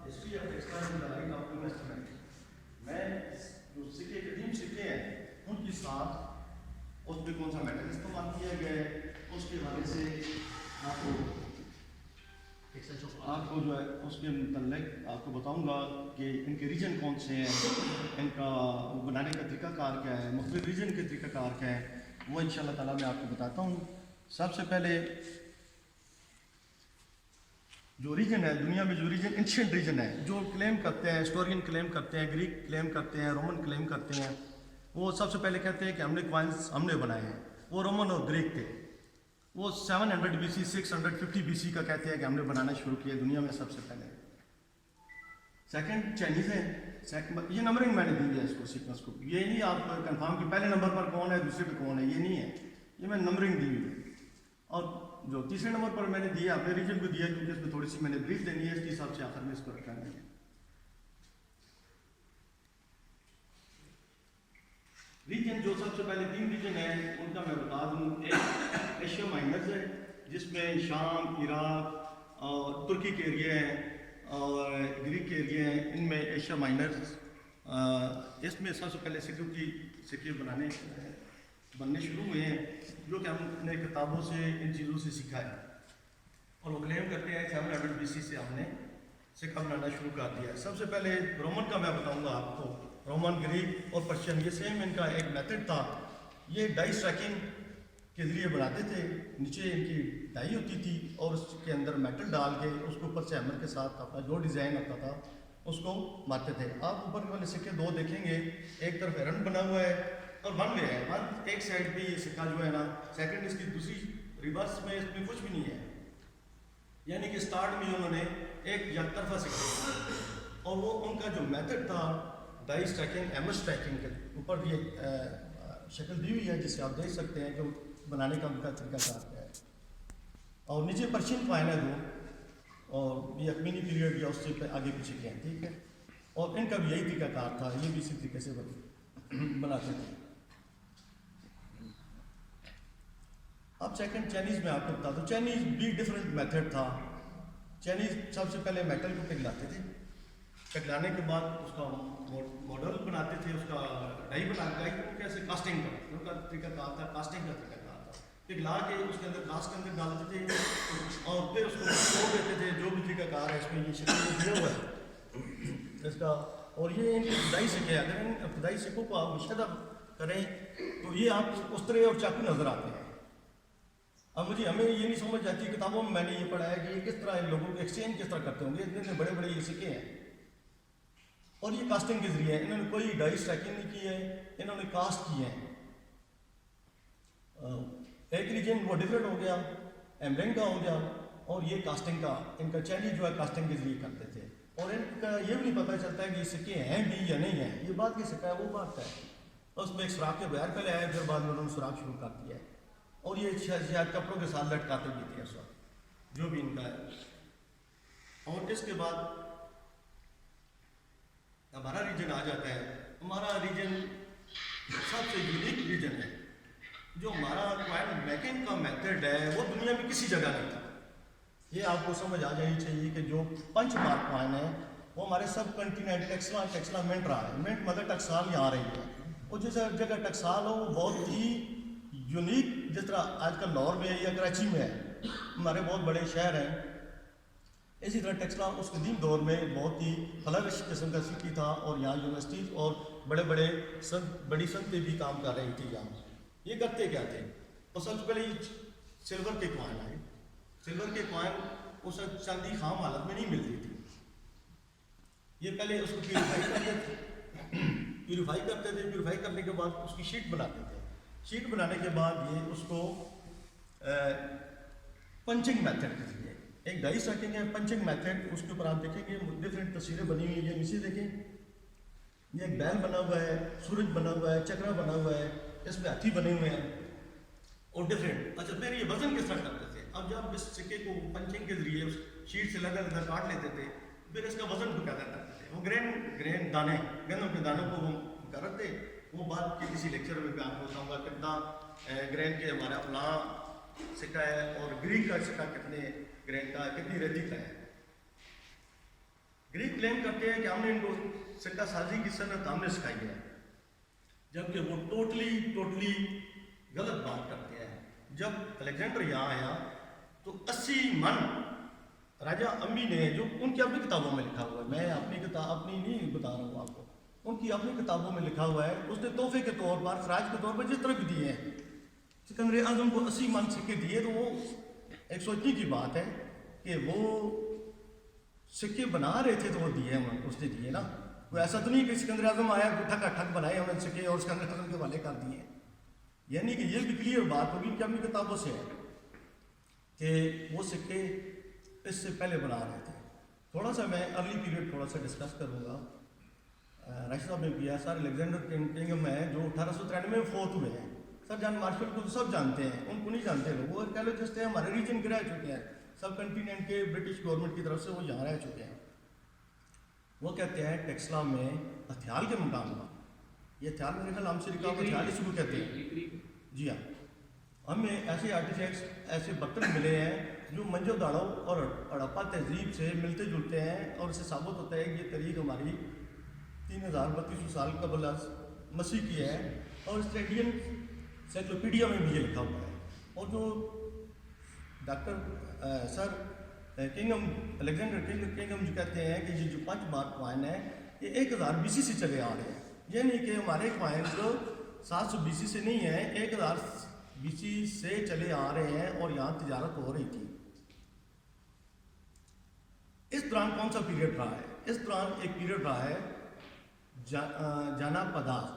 History of textile in the light of investment. میں جو سکے قدیم سکے ہیں ان کے ساتھ اس میں کون سا میٹل استعمال کیا گیا ہے اس کے حوالے سے آپ کو جو ہے اس کے متعلق آپ کو بتاؤں گا کہ ان کے ریجن کون سے ہیں, ان کا بنانے کا طریقہ کار کیا ہے, مختلف ریجن کے طریقہ کار کیا ہے, وہ ان شاء اللہ تعالیٰ میں آپ کو بتاتا ہوں. سب سے پہلے جو ریجن ہے دنیا میں, جو ریجن انشینٹ ریجن ہے, جو کلیم کرتے ہیں ہسٹورین کلیم کرتے ہیں, گریک کلیم کرتے ہیں, رومن کلیم کرتے ہیں, وہ سب سے پہلے کہتے ہیں کہ ہم نے کوائنس ہم نے بنائے ہیں. وہ رومن اور گریک تھے. وہ 700 BC 650 BC کا کہتے ہیں کہ ہم نے بنانا شروع کیا دنیا میں سب سے پہلے. سیکنڈ چائنیز ہے. یہ نمبرنگ میں نے دی ہے اس کو, سیکوینس کو. یہ نہیں آپ کنفرم کہ پہلے نمبر پر کون ہے دوسرے پہ کون ہے, یہ نہیں ہے, یہ میں نمبرنگ دی ہوئی ہے. اور جو تیسرے نمبر پر میں نے دیا اپنے ریجن کو دیا کیونکہ اس میں تھوڑی سی میں نے بریف دینی ہے, اس کے حساب سے آخر میں اس کو رکھا ہے. ریجن جو سب سے پہلے 3 ریجن ہیں ان کا میں بتا دوں. ایک ایشیا مائنرز ہے جس میں شام, عراق اور ترکی کے ایریا ہیں اور گریک کے ایریا ہیں. ان میں ایشیا مائنرز اس میں سب سے پہلے سکے بننے شروع ہوئے ہیں جو کہ ہم نے کتابوں سے ان چیزوں سے سیکھا ہے. اور وہ کلیم کرتے ہیں 700 BC سے ہم نے سکہ بنانا شروع کر دیا ہے. سب سے پہلے رومن کا میں بتاؤں گا آپ کو. رومن, گریک اور پرشین یہ سیم ان کا ایک میتھڈ تھا. یہ ڈائی اسٹریکنگ کے ذریعے بناتے تھے. نیچے ان کی ڈائی ہوتی تھی اور اس کے اندر میٹل ڈال کے اس کو اوپر سے ہیمر کے ساتھ اپنا جو ڈیزائن ہوتا تھا اس کو مارتے تھے. آپ اوپر والے سکے 2 دیکھیں گے, ایک طرف ہرن بنا ہوا ہے اور 1 وے ہے. ایک سائڈ پہ یہ سکہ جو ہے نا, سیکنڈ اس کی دوسری ریورس میں اس میں کچھ بھی نہیں ہے. یعنی کہ سٹارٹ میں انہوں نے ایک یک طرفہ سکے اور وہ ان کا جو میتھڈ تھا ڈائی اسٹریکنگ, ہیمر اسٹریکنگ کے اوپر یہ شکل دی ہوئی ہے جس سے آپ دیکھ سکتے ہیں کہ بنانے کا ان کا طریقہ کار کیا ہے. اور نیچے پرشین کوائن ہے 2 اور یہ اکمینی پیریڈ یا اس سے آگے پیچھے کے ہیں, ٹھیک ہے. اور ان کا بھی یہی طریقہ کار تھا, یہ بھی اسی طریقے سے بناتے تھے. اب سیکنڈ چائنیز میں آپ کو بتا دوں. چائنیز بھی ڈفرینٹ میتھڈ تھا. چائنیز سب سے پہلے میٹل کو پگھلاتے تھے. پگھلانے کے بعد اس کا ماڈل بناتے تھے, اس کا ڈائی بناتے تھے. کیسے کاسٹنگ کا ان کا طریقہ کار تھا, کاسٹنگ کا طریقہ کار تھا. پگھلا کے اس کے اندر گلاس کے اندر ڈالتے تھے اور پھر اس کو چھوڑ دیتے تھے. جو بھی طریقہ کار ہے اس میں یہ شکل دیا ہوا ہے اس کا. اور یہ ان ابتدائی سکے, اگر ان ابتدائی سکوں کو آپ مشاہدہ کریں تو یہ آپ اس طرح اور چاقو نظر آتے ہیں. اب ہمیں یہ نہیں سمجھ جاتی, کتابوں میں نے یہ پڑھا ہے کہ یہ کس طرح ان لوگوں کو ایکسچینج کس طرح کرتے ہوں گے. اتنے بڑے بڑے یہ سکے ہیں اور یہ کاسٹنگ کے ذریعے ہے. انہوں نے کوئی ڈائی اسٹریکنگ نہیں کی ہے, انہوں نے کاسٹ کی ہے. ایک ریجن وہ ڈفرینٹ ہو گیا, ایمبلنگ کا ہو گیا, اور یہ کاسٹنگ کا ان کا چائنیز جو ہے کاسٹنگ کے ذریعے کرتے تھے. اور ان کا یہ بھی نہیں پتہ چلتا ہے کہ یہ سکے ہیں بھی یا نہیں ہیں. یہ بات کی سکہ ہے, وہ بات ہے. اس میں ایک سوراخ کے بغیر پہلے آیا, پھر بعد میں انہوں نے سوراخ شروع کر دیا ہے. اور یہ شاید کپڑوں کے ساتھ لٹکاتے بھی تھے اس وقت, جو بھی ان کا ہے. اور اس کے بعد ہمارا ریجن آ جاتا ہے. ہمارا ریجن سب سے یونیک ریجن ہے. جو ہمارا کوائن میکنگ کا میتھڈ ہے وہ دنیا میں کسی جگہ نہیں تھا. یہ آپ کو سمجھ آ جانی چاہیے کہ جو 5 مارک کوائن ہے وہ ہمارے سب کنٹیننٹ ٹیکسلا منٹ رہا ہے. منٹ مطلب ٹکسال یہاں رہی ہے. اور جس جگہ ٹکسال ہو وہ بہت ہی یونیک, جس طرح آج کل لاہور میں یا کراچی میں ہے, ہمارے بہت بڑے شہر ہیں. اسی طرح ٹیکسلا اس قدیم دور میں بہت ہی فلرش قسم کا سٹی تھا اور یہاں یونیورسٹیز اور بڑی صنعتیں بھی کام کر رہی تھی یہاں. یہ کرتے کیا تھے؟ اور سب سے پہلے سلور کے کوائن آئے. سلور کے کوائن اس وقت چاندی خام حالت میں نہیں ملتی تھی. یہ پہلے اس کو پیوریفائی کرتے تھے. پیوریفائی کرنے کے بعد اس کی شیٹ بناتے تھے. شیٹ بنانے کے بعد یہ اس کو پنچنگ میتھڈ کے ذریعے, ایک ڈائی اسٹریکنگ ہے, پنچنگ میتھڈ. اس کے اوپر آپ دیکھیں گے ڈفرینٹ تصویریں بنی ہوئی ہیں. یہ نیچے دیکھیں, یہ ایک بیل بنا ہوا ہے, سورج بنا ہوا ہے, چکرا بنا ہوا ہے, اس میں ہاتھی بنے ہوئے ہیں اور ڈفرینٹ. اچھا, پھر یہ وزن کس طرح کرتے تھے؟ اب جب اس سکے کو پنچنگ کے ذریعے اس شیٹ سے لگا کاٹ لیتے تھے, پھر اس کا وزن کو پیدا کرتے تھے. وہ گرین دانے, گندم کے دانوں کو وہ کرتے. وہ بات کی کسی لیکچر میں میں آپ کو بتاؤں گا کتنا گرین کے ہمارا فلاں سکہ ہے اور گریک کا سکہ کتنے گرین کا ہے, کتنی ریتی کا ہے. گریک کلیم کرتے ہیں کہ ہم نے ان کو سکہ سازی کی صنعت ہم نے سکھائی ہے، جبکہ وہ ٹوٹلی غلط بات کرتے ہیں۔ جب الیگزینڈر یہاں آیا تو 80 من راجہ امی نے، جو ان کی اپنی کتابوں میں لکھا ہوا ہے، میں اپنی کتاب اپنی نہیں بتا رہا ہوں آپ کو، ان کی اپنی کتابوں میں لکھا ہوا ہے، اس نے تحفے کے طور پر، خراج کے طور پر جس طرح بھی دیے ہیں، سکندر اعظم کو 80 من سکے دیے، تو وہ ایک سوچنے کی بات ہے کہ وہ سکے بنا رہے تھے تو وہ دیے اس نے دیے نا، کوئی ایسا تو نہیں کہ سکندر اعظم آیا ٹھکا ٹھک بنائے انہوں نے سکے اور سکندر اعظم کے حوالے کر دیے، یعنی کہ یہ بھی کلیئر بات ہوگی کہ اپنی کتابوں سے ہے کہ وہ سکے اس سے پہلے بنا رہے تھے۔ تھوڑا سا میں ارلی پیریڈ تھوڑا سا ڈسکس کروں گا۔ راشد صاحب نے کیا، سر الیگزینڈر کنگڈم ہے جو 1893 میں فوت ہوئے ہیں، سر جان مارشل کو تو سب جانتے ہیں، ان کو نہیں جانتے لوگ، وہ آرکیالوجسٹ ہیں، ہمارے ریجن کے رہ چکے ہیں، سب کنٹیننٹ کے برٹش گورنمنٹ کی طرف سے وہ یہاں رہ چکے ہیں۔ وہ کہتے ہیں ٹیکسلا میں ہتھیال کے مقام پر، یہ ہتھیال میرے خیال ہم سے رکاو ہتھیال اس کو کہتے ہیں، جی ہاں، ہمیں ایسے آرٹیفیکٹس ایسے برتن ملے ہیں جو منجو داڑو اور ہڑپا تہذیب سے ملتے جلتے ہیں، اور اس سے ثابت ہوتا ہے کہ یہ تاریخ ہماری 3200 سال قبل از مسیح کی ہے، اور اسٹریڈین سائیکلوپیڈیا میں بھی یہ لکھا ہوا ہے۔ اور جو ڈاکٹر سر کنگڈم الیگزینڈر کنگڈم جو کہتے ہیں کہ یہ جو 5 مارک کوائن ہے یہ 1000 BC سے چلے آ رہے ہیں، یہ نہیں کہ ہمارے کوائن جو 700 BC سے نہیں ہیں، 1000 BC سے چلے آ رہے ہیں، اور یہاں تجارت ہو رہی تھی۔ اس دوران کون سا پیریڈ رہا ہے؟ اس دوران ایک پیریڈ رہا ہے جانا پداس،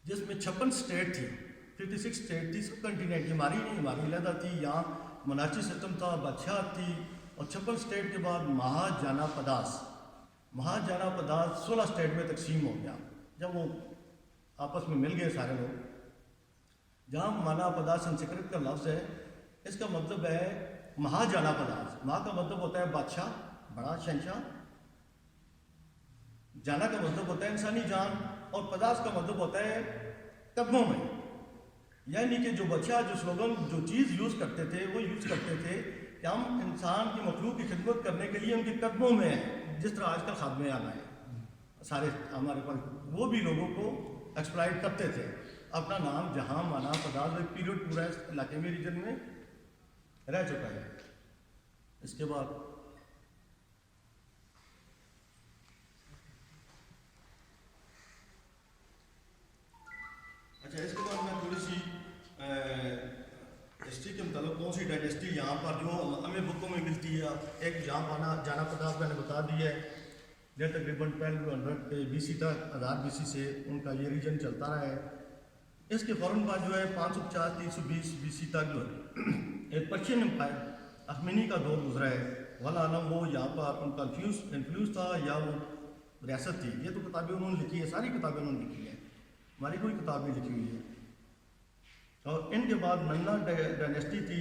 جس میں 56 اسٹیٹ تھی، 56 اسٹیٹ تھی، سب کنٹیننٹ کی، ہماری نہیں، ہماری علیحدہ تھی، یہاں مناچی سسٹم تھا، بادشاہ تھی، اور 56 اسٹیٹ کے بعد مہا جانا پداس 16 اسٹیٹ میں تقسیم ہو گیا، جب وہ آپس میں مل گئے سارے لوگ۔ جہاں مانا پداس سنسکرت کا لفظ ہے، اس کا مطلب ہے مہا جانا پداس، مہا کا مطلب ہوتا ہے بادشاہ، بڑا شہنشاہ، جانا کا مطلب ہوتا ہے انسانی جان، اور پداس کا مطلب ہوتا ہے قدموں میں، یعنی کہ جو بادشاہ جو سلوگن جو چیز یوز کرتے تھے وہ یوز کرتے تھے کہ ہم انسان کی مخلوق کی خدمت کرنے کے لیے ان کے قدموں میں ہیں، جس طرح آج کل خادمے آنا ہے سارے ہمارے پاس، وہ بھی لوگوں کو ایکسپلائٹ کرتے تھے۔ اپنا نام جہاں مانا پداس ایک پیریڈ پورا اس علاقے میں ریجن میں رہ چکا ہے۔ اس کے بعد اچھا، اس کے بعد میں تھوڑی سی ہسٹری کے متعلق کون سی ڈائنیسٹی یہاں پر جو ہمیں بکوں میں ملتی ہے، ایک جہاں پانا جانا پداس میں نے بتا دی ہے، یہ تقریباً 1200 BC تک 1000 BC سے ان کا یہ ریجن چلتا رہا ہے۔ اس کے فوراً بعد جو ہے 550 320 BC تک جو ہے ایک پرشین امپائر اخمینی کا دور گزرا ہے، والا عالم وہ یہاں پر ان کا انفلوئنس تھا یا وہ ریاست تھی۔ یہ تو کتابیں انہوں نے لکھی ہے، ساری کتابیں انہوں نے لکھی ہیں، ہماری کوئی کتاب نہیں لکھی ہوئی ہے۔ اور ان کے بعد نندا ڈائنیسٹی تھی،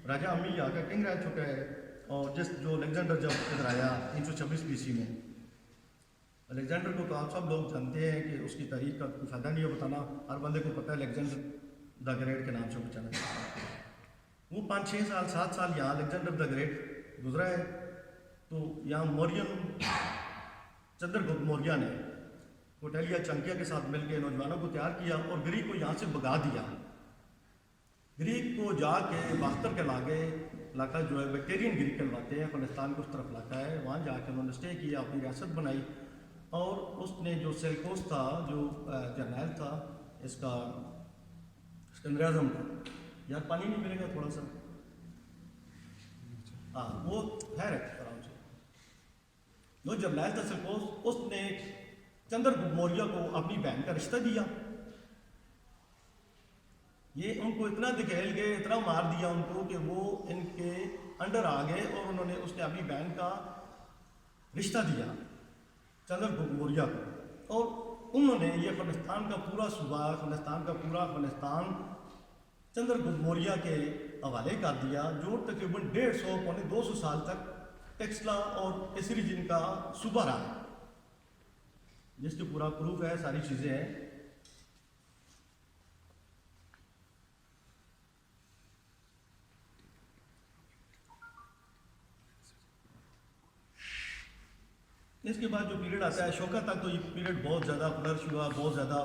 راجہ امی یہاں کا کنگ رہ چکا ہے، اور جو الیگزینڈر جب ادھر آیا 326 BC میں، الیگزینڈر کو تو آپ سب لوگ جانتے ہیں کہ اس کی تاریخ کا کوئی فائدہ نہیں ہے بتانا، ہر بندے کو پتہ ہے الیگزینڈر دا گریٹ کے نام سے بچانا چاہتا ہے۔ وہ 5-6 سال 7 سال یہاں الیگزینڈر دا گریٹ گزرا ہے، تو یہاں مورین چندر گپت موریہ نے کوٹیلیا چانکیہ کے ساتھ مل کے نوجوانوں کو تیار کیا اور گریک کو یہاں سے بھگا دیا۔ گریک کو جا کے باختر کے علاقہ جو ہے بیکٹیرین گریک کہلواتے ہیں، فلسطین کو اس طرف علاقہ ہے، وہاں جا کے انہوں نے اسٹے کیا، اپنی ریاست بنائی، اور اس نے جو سیلکوس تھا، جو جرنیل تھا اس کا سکندر اعظم کا، یار پانی نہیں ملے گا تھوڑا سا، ہاں وہ خیر ہے آرام سے، جو جرنیل تھا سیلکوس، اس نے چندر گپت موریہ کو اپنی بہن کا رشتہ دیا۔ یہ ان کو اتنا دکھیل گئے، اتنا مار دیا ان کو کہ وہ ان کے انڈر آ گئے، اور انہوں نے اس نے اپنی بہن کا رشتہ دیا چندر گپت موریہ کو، اور انہوں نے یہ فلسطین کا پورا صوبہ، فلسطین کا پورا فلسطین چندر گپت موریہ کے حوالے کر دیا، جو تقریباً 150-200 سال تک ٹیکسلا اور اس ریجن کا صوبہ رہا، جس کے پورا پروف ہے، ساری چیزیں ہیں۔ اس کے بعد جو پیریڈ آتا ہے اشوکا تک، تو یہ پیریڈ بہت زیادہ فلرش ہوا، بہت زیادہ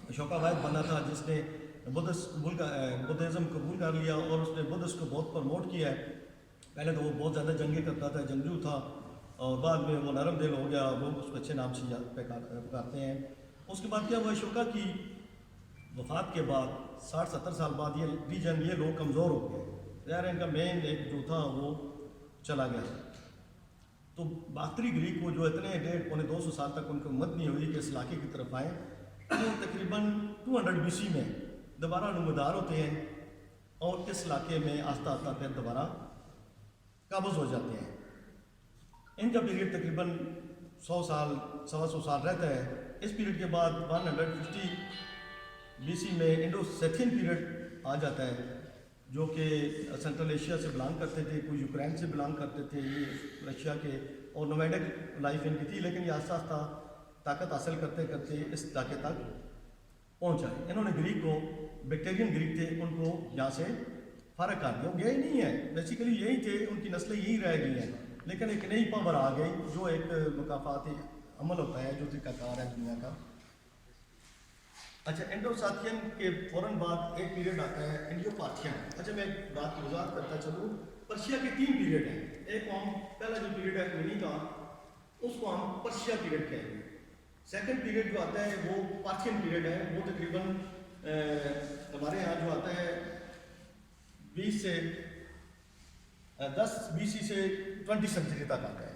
اشوکا واحد بنا تھا جس نے بدھزم قبول کر لیا اور اس نے بدھسٹ کو بہت پروموٹ کیا ہے. پہلے تو وہ بہت زیادہ جنگیں کرتا تھا، جنگجو تھا، اور بعد میں وہ نرم دل ہو گیا، لوگ اس کو اچھے نام سے پکارتے ہیں. اس کے بعد کیا ہوا، اشوکا کی وفات کے بعد 60-70 سال بعد یہ ریجن، یہ لوگ کمزور ہو گئے. ظاہر ان کا مین ایک جو تھا وہ چلا گیا. تو باختری گریک کو جو اتنے 150-200 سال تک ان کو ہمت نہیں ہوئی کہ اس علاقے کی طرف آئیں، وہ تقریباً 200 BC میں دوبارہ نمودار ہوتے ہیں اور اس علاقے میں آہستہ آہستہ پھر دوبارہ قابض ہو جاتے ہیں. ان کا پیریڈ تقریباً 100 سال 125 سال رہتا ہے. اس پیریڈ کے بعد 150 BC میں انڈو سیتھین پیریڈ آ جاتا ہے، جو کہ سینٹرل ایشیا سے بلانگ کرتے تھے، کوئی یوکرین سے بلانگ کرتے تھے، یہ رشیا کے، اور نومیڈک لائف ان کی تھی، لیکن یہ آہستہ آہستہ طاقت حاصل کرتے کرتے اس علاقے تک پہنچ آئے. انہوں نے گریک کو، بیکٹیرین گریک تھے، ان کو یہاں سے فارغ کر دیا. وہ گئے نہیں ہیں، بیسیکلی یہی تھے، ان کی نسلیں یہی رہ گئی ہیں، لیکن ایک نئی پاور آ گئی جو ایک مکافاتی عمل ہوتا ہے جو طریقہ کار ہے دنیا کا. اچھا، انڈو ساتھین کے فوراً بعد ایک پیریڈ آتا ہے انڈو پارتھین. اچھا، میں ایک بات کی وضاحت کرتا چلوں. پرشیا کے 3 پیریڈ ہیں. ایک ہم پہلا جو پیریڈ ہے منی کا، اس کو ہم پرشیا پیریڈ کہیں گے. سیکنڈ پیریڈ جو آتا ہے وہ پارتھین پیریڈ ہے، وہ تقریباً ہمارے یہاں جو آتا ہے 20 سے 10 BC سے 20 سنچری تک آتا ہے،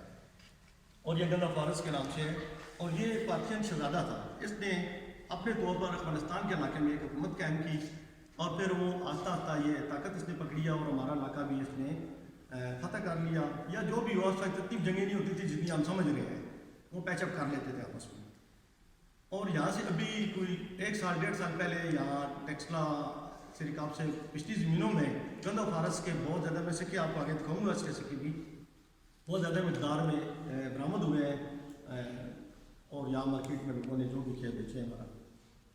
اور یہ گندا فارس کے نام سے ہے. اور یہ پارتھین شہزادہ تھا. اس نے اپنے طور پر افغانستان کے علاقے میں ایک حکومت قائم کی، اور پھر وہ آہستہ آہستہ یہ طاقت اس نے پکڑیا اور ہمارا علاقہ بھی اس نے فتح کر لیا. یا جو بھی ہوا، اس وقت اتنی جنگیں نہیں ہوتی تھی جتنی ہم سمجھ رہے ہیں، وہ پیچ اپ کر لیتے تھے آپس میں. اور یہاں سے ابھی کوئی 1 سال 1.5 سال پہلے یہاں ٹیکسلا سرکاب سے پچھلی زمینوں میں گندا فارس کے بہت زیادہ، میں سکے آپ کو آگے دکھاؤں گا، اس کے سکے بھی بہت زیادہ مقدار میں برآمد ہوئے ہیں، اور یہاں مارکیٹ میں لوگوں نے جو بھی کیا بیچے ہیں ہمارا.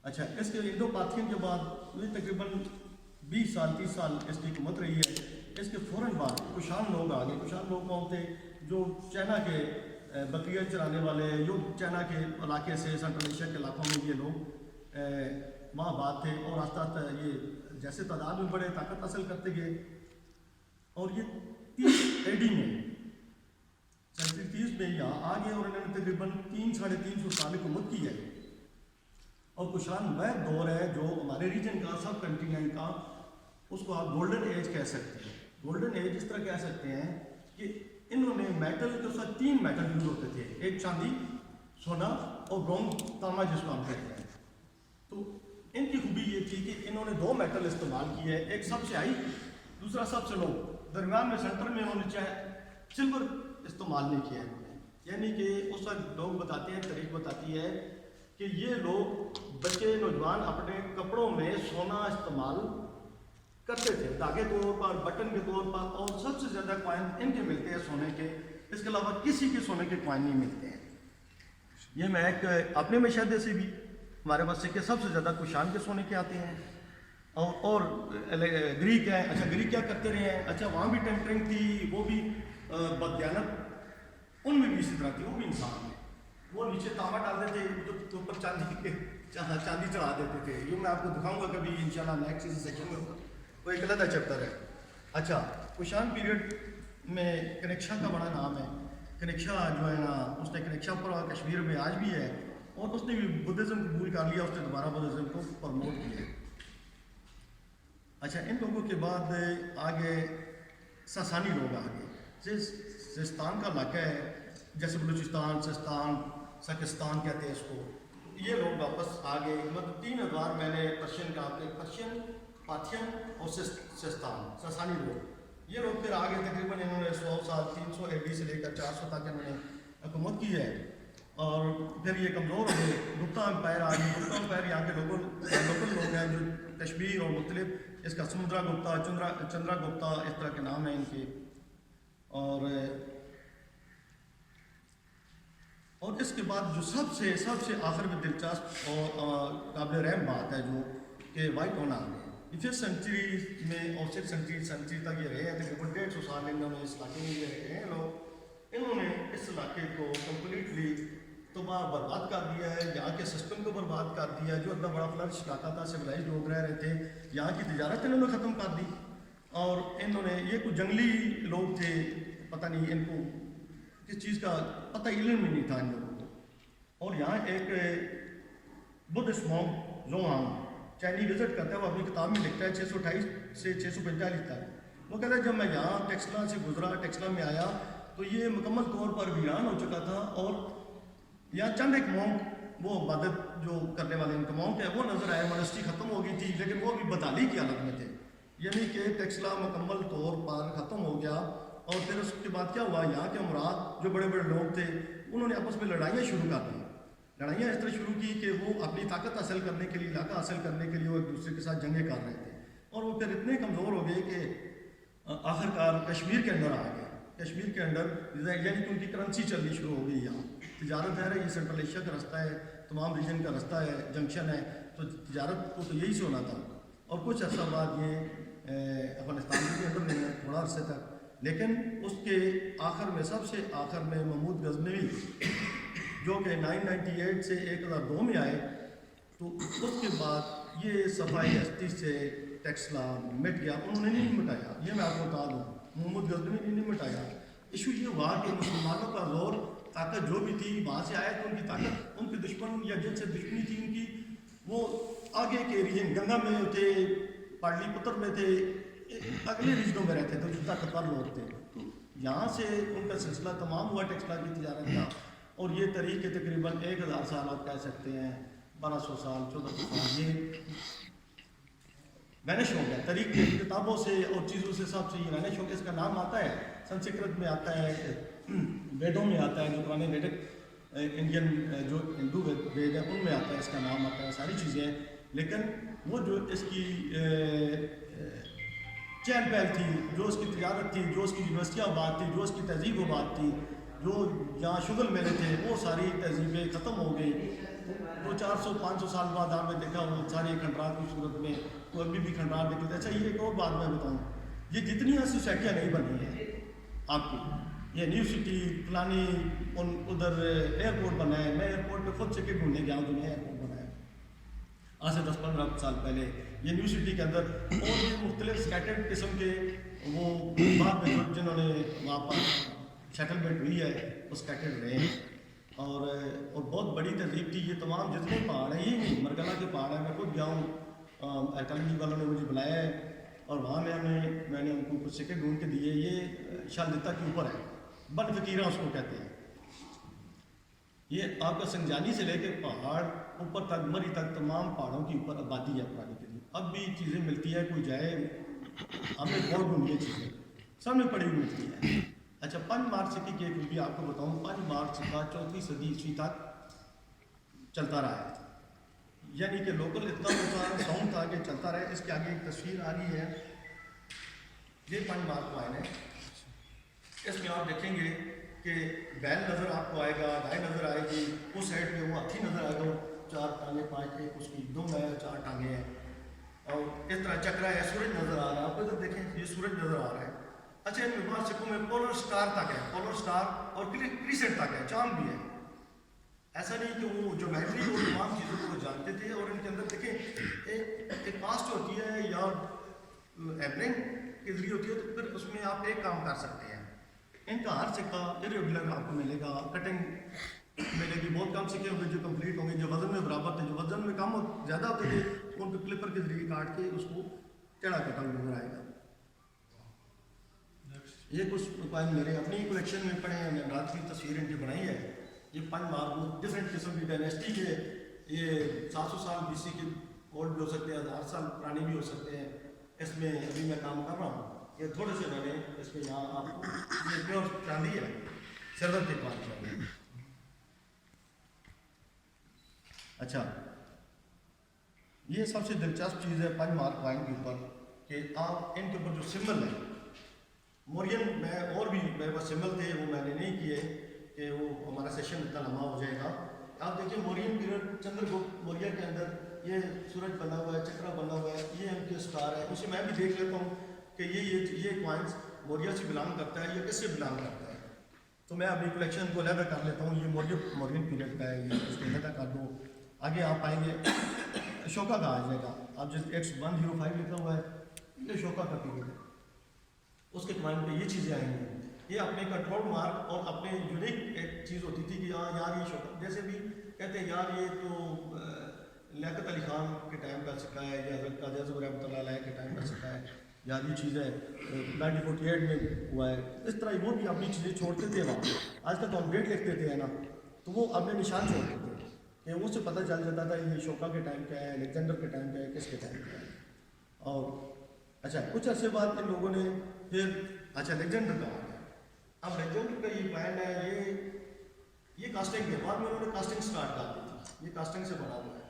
اچھا، اس کے انڈو پارتھین کے بعد یہ تقریباً 20 سال 30 سال اس کی حکومت رہی ہے. اس کے فوراً بعد کشان لوگ آ گئے. کشان لوگ کون تھے؟ جو چائنا کے بکریاں چرانے والے، جو چائنا کے علاقے سے، سینٹرل ایشیا کے علاقوں میں یہ لوگ وہاں بات تھے، اور آہستہ آہستہ یہ جیسے تعداد میں بڑے طاقت حاصل کرتے گئے. اور یہ 30 AD میں، سینچری 30 میں یہاں آ گئے، اور انہوں نے تقریباً 300-350 سال حکومت کی ہے. اور کشان وہ دور ہے جو ہمارے ریجن کا، سب کنٹیننٹ کا، اس کو آپ گولڈن ایج کہہ سکتے ہیں. گولڈن ایج اس طرح کہہ سکتے ہیں کہ انہوں نے میٹل کے ساتھ 3 میٹل یوز ہوتے تھے، ایک چاندی، سونا اور برونز، تانبا جس کو ہم کہتے ہیں. تو ان کی خوبی یہ تھی کہ انہوں نے 2 میٹل استعمال کیے، ایک سب سے ہائی، دوسرا سب سے لو. درمیان میں سینٹر میں انہوں نے چاہے سلور استعمال نہیں کیا ہے. یعنی کہ اس وقت لوگ بتاتے ہیں، تاریخ بتاتی ہے کہ یہ لوگ بچے نوجوان اپنے کپڑوں میں سونا استعمال کرتے تھے، دھاگے کے طور پر، بٹن کے طور پر، اور سب سے زیادہ کوائن ان کے ملتے ہیں سونے کے. اس کے علاوہ کسی کے سونے کے کوائن نہیں ملتے ہیں. یہ میں ایک اپنے مشاہدے سے بھی ہمارے پاس سکے سب سے زیادہ کشان کے سونے کے آتے ہیں. اور گریک ہے. اچھا، گریک کیا کرتے رہے ہیں؟ اچھا، وہاں بھی ٹیمپرنگ تھی، وہ بھی بددیانت ان میں بھی اسی طرح تھی. وہ بھی انسان ہے، وہ نیچے تانبا ڈال دیتے تھے، تو اوپر چاندی چڑھا دیتے تھے. یہ میں آپ کو دکھاؤں گا کبھی انشاءاللہ نیکسٹ چیز سیکشن میں، وہ ایک علیحدہ چیپٹر ہے. اچھا، کشان پیریڈ میں کنیکشا کا بڑا نام ہے. کنیکشا جو ہے نا، اس نے کنیکشا پر کشمیر میں آج بھی ہے، اور اس نے بھی بدھزم قبول کر لیا، اس نے دوبارہ بدھزم کو پروموٹ کیا. اچھا، ان لوگوں کے بعد آگے ساسانی لوگ آ گئے. سستان کا علاقہ ہے، جیسے بلوچستان، سستان، سکستان کہتے ہیں اس کو. یہ لوگ واپس آ گئے. مطلب 3 ادوار میں نے پرشین کا، پرشین، پارتھین اور سستان، ساسانی لوگ. یہ لوگ پھر آگے تقریباً انہوں نے 100 سال 300 AD سے لے کر 400 تک انہوں نے حکومت کی ہے. اور پھر یہ کمزور ہو گئے. گپتا امپائر آ گئی. گپتا امپائر یہاں کے لوکل لوگ ہیں جو تشبیہ اور مختلف، اس کا سمندرا گپتا، چندرا گپتا، اس طرح کے نام ہیں ان کے. اور اس کے بعد جو سب سے آخر میں دلچسپ اور قابل رحم بات ہے جو کہ وائٹ ہونا آ گئے. 5th سینچری میں اور 6th سینچری تک یہ رہے ہیں. تقریباً 150 سال انہوں نے اس علاقے میں یہ رہے ہیں لوگ. انہوں نے اس علاقے کو کمپلیٹلی تباہ برباد کر دیا ہے، یہاں کے سسٹم کو برباد کر دیا ہے. جو اتنا بڑا فلرش علاقہ تھا، سویلائزڈ لوگ رہ رہے تھے، یہاں کی تجارت انہوں نے ختم کر دی. اور انہوں نے یہ کچھ جنگلی لوگ تھے، پتہ نہیں ان کو کس چیز کا پتہ علم ہی نہیں تھا ان لوگوں کو. اور یہاں ایک بدھسٹ مونک زونگ چائنی وزٹ کرتا ہے، وہ اپنی کتاب میں لکھتا ہے 628 سے 645 تک. وہ کہتا ہے جب میں یہاں ٹیکسلا سے گزرا، ٹیکسلا میں آیا تو یہ مکمل طور پر ویران ہو چکا تھا، اور یہاں چند ایک مونک وہ عبادت جو کرنے والے ان کا مونک ہے وہ نظر آئے. مونسٹری ختم ہو گئی تھی لیکن وہ بھی بدحالی کی حالت میں تھے، یعنی کہ ٹیکسلا مکمل طور پر ختم ہو گیا. اور پھر اس کے بعد کیا ہوا، یہاں کے امراء جو بڑے بڑے لوگ تھے انہوں نے آپس میں لڑائیاں شروع کر دیں. لڑائیاں اس طرح شروع کی کہ وہ اپنی طاقت حاصل کرنے کے لیے، علاقہ حاصل کرنے کے لیے وہ ایک دوسرے کے ساتھ جنگیں کر رہے تھے. اور وہ پھر اتنے کمزور ہو گئے کہ آخرکار کشمیر کے اندر آ گئے. کشمیر کے اندر یعنی کہ ان کی کرنسی چلنی شروع ہو گئی. یہاں تجارت ہے، یہ سینٹرل ایشیا کا رستہ ہے، تمام ریجن کا رستہ ہے، جنکشن ہے، تو تجارت کو تو یہی سے ہونا تھا. اور کچھ عرصہ بعد یہ افغانستان کے اندر نہیں ہے تھوڑا عرصے تک، لیکن اس کے آخر میں، سب سے آخر میں محمود غزنوی جو کہ 998 سے 1002 میں آئے، تو اس کے بعد یہ صفائی ہستی سے ٹیکسلا مٹ گیا. انہوں نے نہیں مٹایا، یہ میں آپ کو بتا دوں، محمود غزنوی نے نہیں مٹایا. ایشو یہ ہوا کہ مسلمانوں کا زور، طاقت جو بھی تھی وہاں سے آئے تو ان کی طاقت، ان کے دشمن یا جن سے دشمنی تھی ان کی، وہ آگے کے ریجن گنگا میں تھے، پاٹلی پتر میں تھے، اگلے ریجنوں میں رہتے تھے جو طاقتور لوگ تھے. تو یہاں سے ان کا سلسلہ تمام ہوا ٹیکسلا کی تجارت کا. اور یہ طریق کے تقریباً 1000 سال آپ کہہ سکتے ہیں، 1200 سال 1400 سال یہ وینش ہو گیا. طریق کی کتابوں سے اور چیزوں سے سب سے یہ وینش ہو گیا. اس کا نام آتا ہے سنسکرت میں، آتا ہے ویدوں میں، آتا ہے جو پرانے ویدک انڈین جو ہندو وید ہیں ان میں آتا ہے، اس کا نام آتا ہے، ساری چیزیں ہیں. لیکن وہ جو اس کی چہل پہل تھی، جو اس کی تجارت تھی، جو اس کی یونیورسٹیاں آباد تھی، جو اس کی تہذیب آباد تھی، جو یہاں شغل میلے تھے، وہ ساری تہذیبیں ختم ہو گئی. تو 400-500 سال بعد آپ نے دیکھا وہ ساری کھنڈرات کی صورت میں تو ابھی بھی کھنڈرات نکلتے. اچھا یہ ایک اور بات میں بتاؤں، یہ جتنی سوسائٹیاں نہیں بنی ہیں آپ کی، یہ نیو سٹی فلانی ادھر ایئرپورٹ بنا ہے، میں ایئرپورٹ پہ خود چکے ڈھونڈنے گیا ہوں جو نیا ایئرپورٹ بنا ہے آج سے 10-15 سال پہلے یہ نیو سٹی کے اندر. اور یہ مختلف سکیٹرڈ قسم کے وہ بعد میں جنہوں نے وہاں پر سیٹلمنٹ ہوئی ہے وہ سکیٹرڈ رہے ہیں. اور بہت بڑی تہذیب تھی. یہ تمام جتنے پہاڑ ہیں، یہ مرگلا کے پہاڑ ہیں. میں خود گیا ہوں، ایکالوجی والوں نے مجھے بلایا ہے اور وہاں میں نے ان کو کچھ سکے ڈھونڈ کے دیے. یہ شالدتا کے اوپر ہے، بن فقیرہ اس کو کہتے ہیں. یہ آپ کا سنجانی سے لے کے پہاڑ اوپر تک، مری تک، تمام پہاڑوں کے اوپر آبادی ہے پرانی قدیم. اب بھی چیزیں ملتی ہے، کوئی جائے ہمیں بہت ڈھونڈی چیزیں سب میں پڑی ہوئی ملتی ہیں. اچھا 5 مارچ سکے کی ایک بھی آپ کو بتاؤں. 5 مارچ سکہ 4ویں صدی عیسوی تک چلتا رہا ہے، یعنی کہ لوکل اتنا اونچا ساؤنڈ تھا کہ چلتا رہے. اس کے آگے ایک تصویر آ رہی ہے، یہ 5 مارچ کو آئے ہیں. اس میں آپ دیکھیں گے کہ بیل نظر آپ کو آئے گا، گائے نظر آئے گی، اس سائڈ میں وہ ہاتھی نظر آئے گا، 4 ٹانگیں 5 ایک اس کی دم ہے، 4 ٹانگیں ہیں، اور اس طرح چکرا ہے. سورج نظر آ رہا ہے آپ کو، ادھر دیکھیں یہ سورج نظر آ رہا ہے. اچھا ان میں سکوں میں پولر سٹار تک ہے، پولر سٹار اور کریسنٹ تک ہے، چاند بھی ہے. ایسا نہیں کہ وہ جو میٹری اور تمام چیزوں کو جانتے تھے. اور ان کے اندر دیکھیں ایک کاسٹ ہوتی ہے یا ایبلنگ کے ذریعے ہوتی ہے، تو پھر اس میں آپ ایک کام کر سکتے ہیں. ان کا ہر سکہ ارریگولر آپ کو ملے گا، کٹنگ ملے گی. بہت کم سکے ہوں گے جو کمپلیٹ ہوں گے، جو وزن میں برابر تھے. جو وزن میں کم زیادہ ہوتے تھے ان کو کلپر کے ذریعے کاٹ کے اس کو چڑھا کٹا نظر آئے گا. یہ کچھ پوائنٹ میرے اپنی کلیکشن میں پڑے ہیں، میں رات کی تصویر ان کی بنائی ہے. یہ 5 مارک ڈفرینٹ قسم کی ڈائنیسٹی کے، یہ 700 سال BC کے اولڈ بھی ہو سکتے ہیں، 1000 سال پرانے بھی ہو سکتے ہیں. اس میں ابھی میں کام کر رہا ہوں. یہ تھوڑے سے میں نے اس میں یہاں آپ کو یہ پیور چاندی ہے، سلور کے پاس چاندی. اچھا یہ سب سے دلچسپ چیز ہے 5 مارک پوائنٹ کے اوپر کہ آپ ان کے اوپر جو سمبل ہے مورین میں، اور بھی میرے پاس سمبل تھے وہ میں نے نہیں کیے کہ وہ ہمارا سیشن اتنا لمبا ہو جائے گا. آپ دیکھیں مورین پیریڈ چندر گپت موریہ کے اندر یہ سورج بنا ہوا ہے، چکرا بنا ہوا ہے، یہ ان کے سٹار ہے. اسے میں بھی دیکھ لیتا ہوں کہ یہ پوائنٹس موریہ سے بلانگ کرتا ہے یا کس سے بلانگ کرتا ہے. تو میں ابھی کلیکشن کو علیحدہ کر لیتا ہوں. یہ مورین پیریڈ کا ہے, یہ اس کو علیحدہ کر دو. آگے آپ پائیں گے اشوکا کا آ جائے گا. اب جس X105 لکھا ہوا ہے یہ اشوکا کا پیریڈ ہے. اس کے ٹائم پہ یہ چیزیں آئیں گی. یہ اپنے کنٹرول مارک اور اپنے یونیک ایک چیز ہوتی تھی کہ ہاں یار یہ اشوکا, جیسے بھی کہتے ہیں یار یہ تو لیاقت علی خان کے ٹائم کا سکہ ہے یا حضرت قاضی اعظم رحمۃ اللہ علیہ کے ٹائم کا سکہ ہے, یا یہ چیزیں 1948 میں ہوا ہے. اس طرح وہ بھی اپنی چیزیں چھوڑتے تھے وہاں. آج کل تو ہم ڈیٹ لکھتے تھے نا, تو وہ اپنے نشان چھوڑتے تھے کہ اس سے پتہ چل جاتا تھا یہ اشوکا کے ٹائم کا ہے, الیگزینڈر کے ٹائم کا ہے, کس کے ٹائم کا ہے. اور اچھا کچھ عرصے بعد ان لوگوں نے پھر اچھا الیگزینڈر کا آ گیا. اب الیگزینڈر کا یہ پلان ہے, یہ کاسٹنگ کے بعد میں انہوں نے کاسٹنگ سٹارٹ کر دی تھی. یہ کاسٹنگ سے بنا ہوا ہے.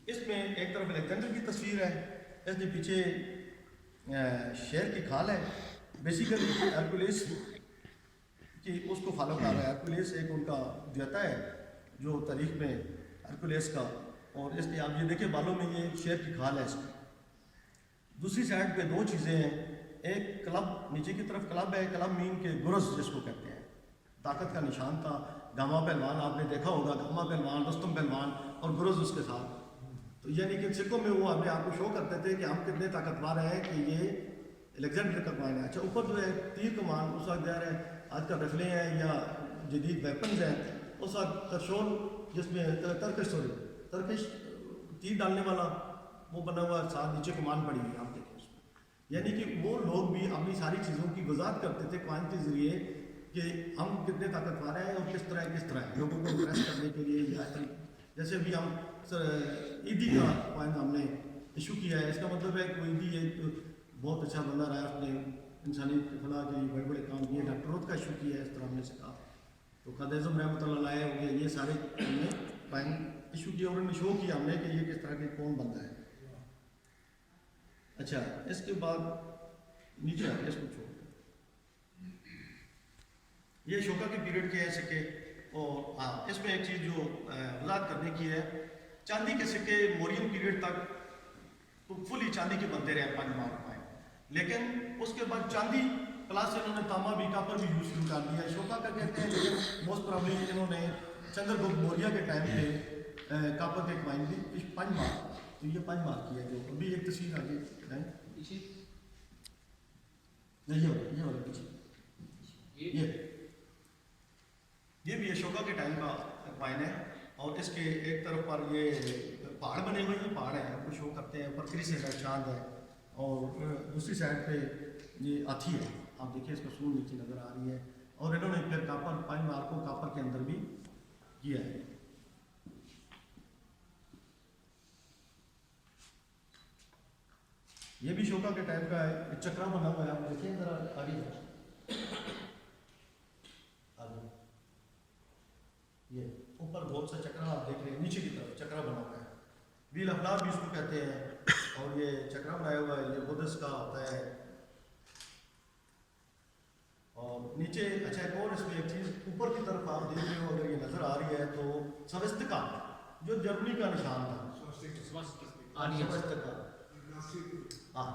اس میں ایک طرف الیگزینڈر کی تصویر ہے, اس کے پیچھے شیر کی کھال ہے. بیسیکلی ہرکولیس کی اس کو فالو کر رہا ہے. ہرکولیس ایک ان کا دیتا ہے جو تاریخ میں ہرکولیس کا, اور اس کے آپ یہ دیکھیں بالوں میں یہ شیر کی کھال ہے. اس میں دوسری سائڈ پہ دو چیزیں ہیں. ایک کلب, نیچے کی طرف کلب ہے, کلب مین کے گرز جس کو کہتے ہیں, طاقت کا نشان تھا. گاما پہلوان آپ نے دیکھا ہوگا, گاما پہلوان, رستم پہلوان اور گرز اس کے ساتھ. تو یعنی کہ سکوں میں وہ اپنے آپ کو شو کرتے تھے کہ ہم کتنے طاقتور ہیں کہ یہ الیگزینڈر کا کوائن ہے. اچھا اوپر جو ہے تیر کمان, اس وقت ظاہر ہے آج کل رفلیں ہیں یا جدید ویپنز ہیں. اس وقت ترشول جس میں ترکش تیر ڈالنے والا وہ بنا ہوا, ساتھ نیچے کمان پڑی ہوئی آپ دیکھیں اس میں. یعنی کہ وہ لوگ بھی اپنی ساری چیزوں کی وضاحت کرتے تھے کوائن کے ذریعے کہ ہم کتنے طاقتور ہیں اور کس طرح لوگوں کو امپریس کرنے کے لیے. یا جیسے ابھی ہم عیدی کا کوائن ہم نے ایشو کیا ہے, اس کا مطلب ہے کہ عیدی ایک بہت اچھا بندہ رہا ہے, اس نے انسانی فلاح کے لیے بڑے بڑے کام کیے. ڈاکٹر روت کا ایشو کیا ہے, اس طرح ہم نے سکھا. تو قاضی اعظم رحمۃ اللہ علیہ ہو گئے, یہ سارے ہم نے کوائن ایشو کیا اور انہوں نے شو کیا ہم نے کہ یہ کس طرح کے کون بندہ ہے. اچھا اس کے بعد نیچے اس کو چھوڑ, یہ اشوکا کے پیریڈ کے ہیں سکے. اور ہاں اس میں ایک چیز جو وضاحت کرنے کی ہے, چاندی کے سکے مورین پیریڈ تک تو فلی چاندی کے بنتے رہے 5 مارک پائے, لیکن اس کے بعد چاندی پلس انہوں نے تانبا بھی, کاپر بھی یوز شروع کر دیا. اشوکا کا کہتے ہیں لیکن موسٹ پرابلی انہوں نے چندر گپت موریہ کے ٹائم پہ کاپر کے کوائن بھی 5 مارک, تو یہ 5 مارک کی ہے. جو ابھی ایک تصویر آگے پیچھے یہ والا پیچھے یہ بھی اشوکا کے ٹائم کا کوائن ہے. اور اس کے ایک طرف پر یہ پہاڑ بنے ہوئے ہیں, پہاڑ ہیں کو شو کرتے ہیں. اوپر کرس ہے, چاند ہے, اور دوسری سائڈ پہ یہ ہاتھی ہے. آپ دیکھیں اس کا سور نیچے نظر آ رہی ہے. اور انہوں نے پھر کاپر 5 مارکوں کاپر کے اندر بھی کیا ہے. یہ بھی اشوکا کے ٹائم کا ہے. چکرا بنا ہوا ہے, آپ دیکھیں ذرا آگے یہ اوپر بہت سا چکرا آپ دیکھ رہے ہیں, نیچے کی طرف چکرا بنا ہوا ہے. ویل افلار بھی اس کو کہتے ہیں. اور یہ چکرا بنایا ہوا ہے, یہ بدھس کا ہوتا ہے. اور نیچے اچھا ایک اور اس میں ایک چیز اوپر کی طرف آپ دیکھ رہے ہو, اگر یہ نظر آ رہی ہے تو سوستکا جو جرمنی کا نشان تھا, ہاں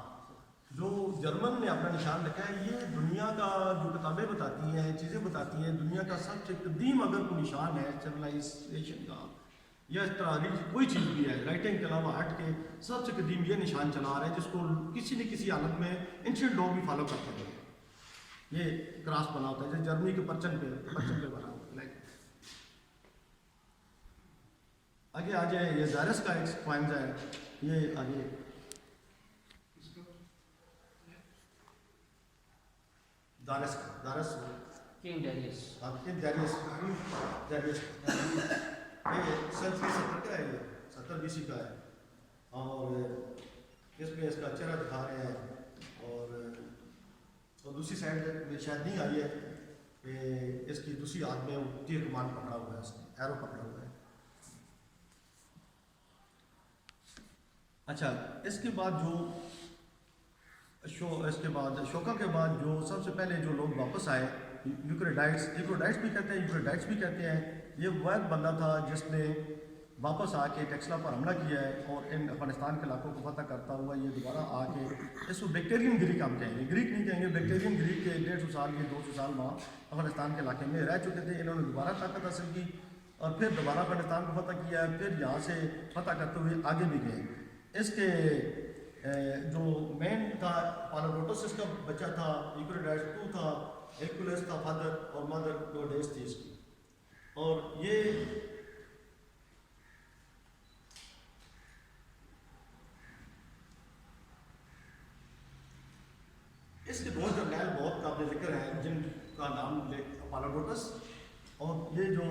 جو جرمن نے اپنا نشان رکھا ہے. یہ دنیا کا جو کتابیں بتاتی ہیں, چیزیں بتاتی ہیں, دنیا کا سب سے قدیم اگر کوئی نشان ہے سویلائزیشن کا یا اس طرح کی کوئی چیز بھی ہے رائٹنگ کے علاوہ ہٹ کے, سب سے قدیم یہ نشان چلا رہا ہے جس کو کسی نہ کسی حالت میں اینشینٹ لوگ بھی فالو کرتے ہیں. یہ کراس بنا ہوتا ہے جیسے جرمنی کے پرچم پہ بنا ہوتا ہے. آگے آ جائے, یہ زائرس کا ایک کوائن ہے. یہ آگے دارس ڈیریس یہ سنچری 70 کا ہے, یہ 70 BC کا ہے. اور اس میں اس کا چہرہ دکھا رہے ہیں. اور دوسری سائڈ میں شاید نہیں آئی ہے کہ اس کی دوسری ہاتھ میں وہ تیر کمان پکڑا ہوا ہے, اس نے ایرو پکڑا ہوا ہے. اچھا اس کے بعد اشوکا کے بعد جو سب سے پہلے جو لوگ واپس آئے, یوکریڈائٹس بھی کہتے ہیں. یہ وہ ایک بندہ تھا جس نے واپس آ کے ٹیکسلا پر حملہ کیا ہے اور ان افغانستان کے علاقوں کو فتح کرتا ہوا یہ دوبارہ آ کے اس کو بیکٹیرین گریک ہم کہیں گے، گریک نہیں کہیں گے، بیکٹیرین گریک کے 150 سال یہ 200 سال وہاں افغانستان کے علاقے میں رہ چکے تھے. انہوں نے دوبارہ طاقت حاصل کی اور پھر دوبارہ افغانستان کو فتح کیا ہے، پھر یہاں سے فتح کرتے ہوئے آگے بھی گئے. اس کے جو مین تھا پالوڈوٹس اس کا بچہ تھا، ایکوریڈائس 2 تھا، ہیرکولس تھا فادر اور مدر ڈوڈیس تھی اس کی. اور یہ اس کے دو جرنیل بہت قابل ذکر ہیں جن کا نام پالوڈوٹس اور یہ جو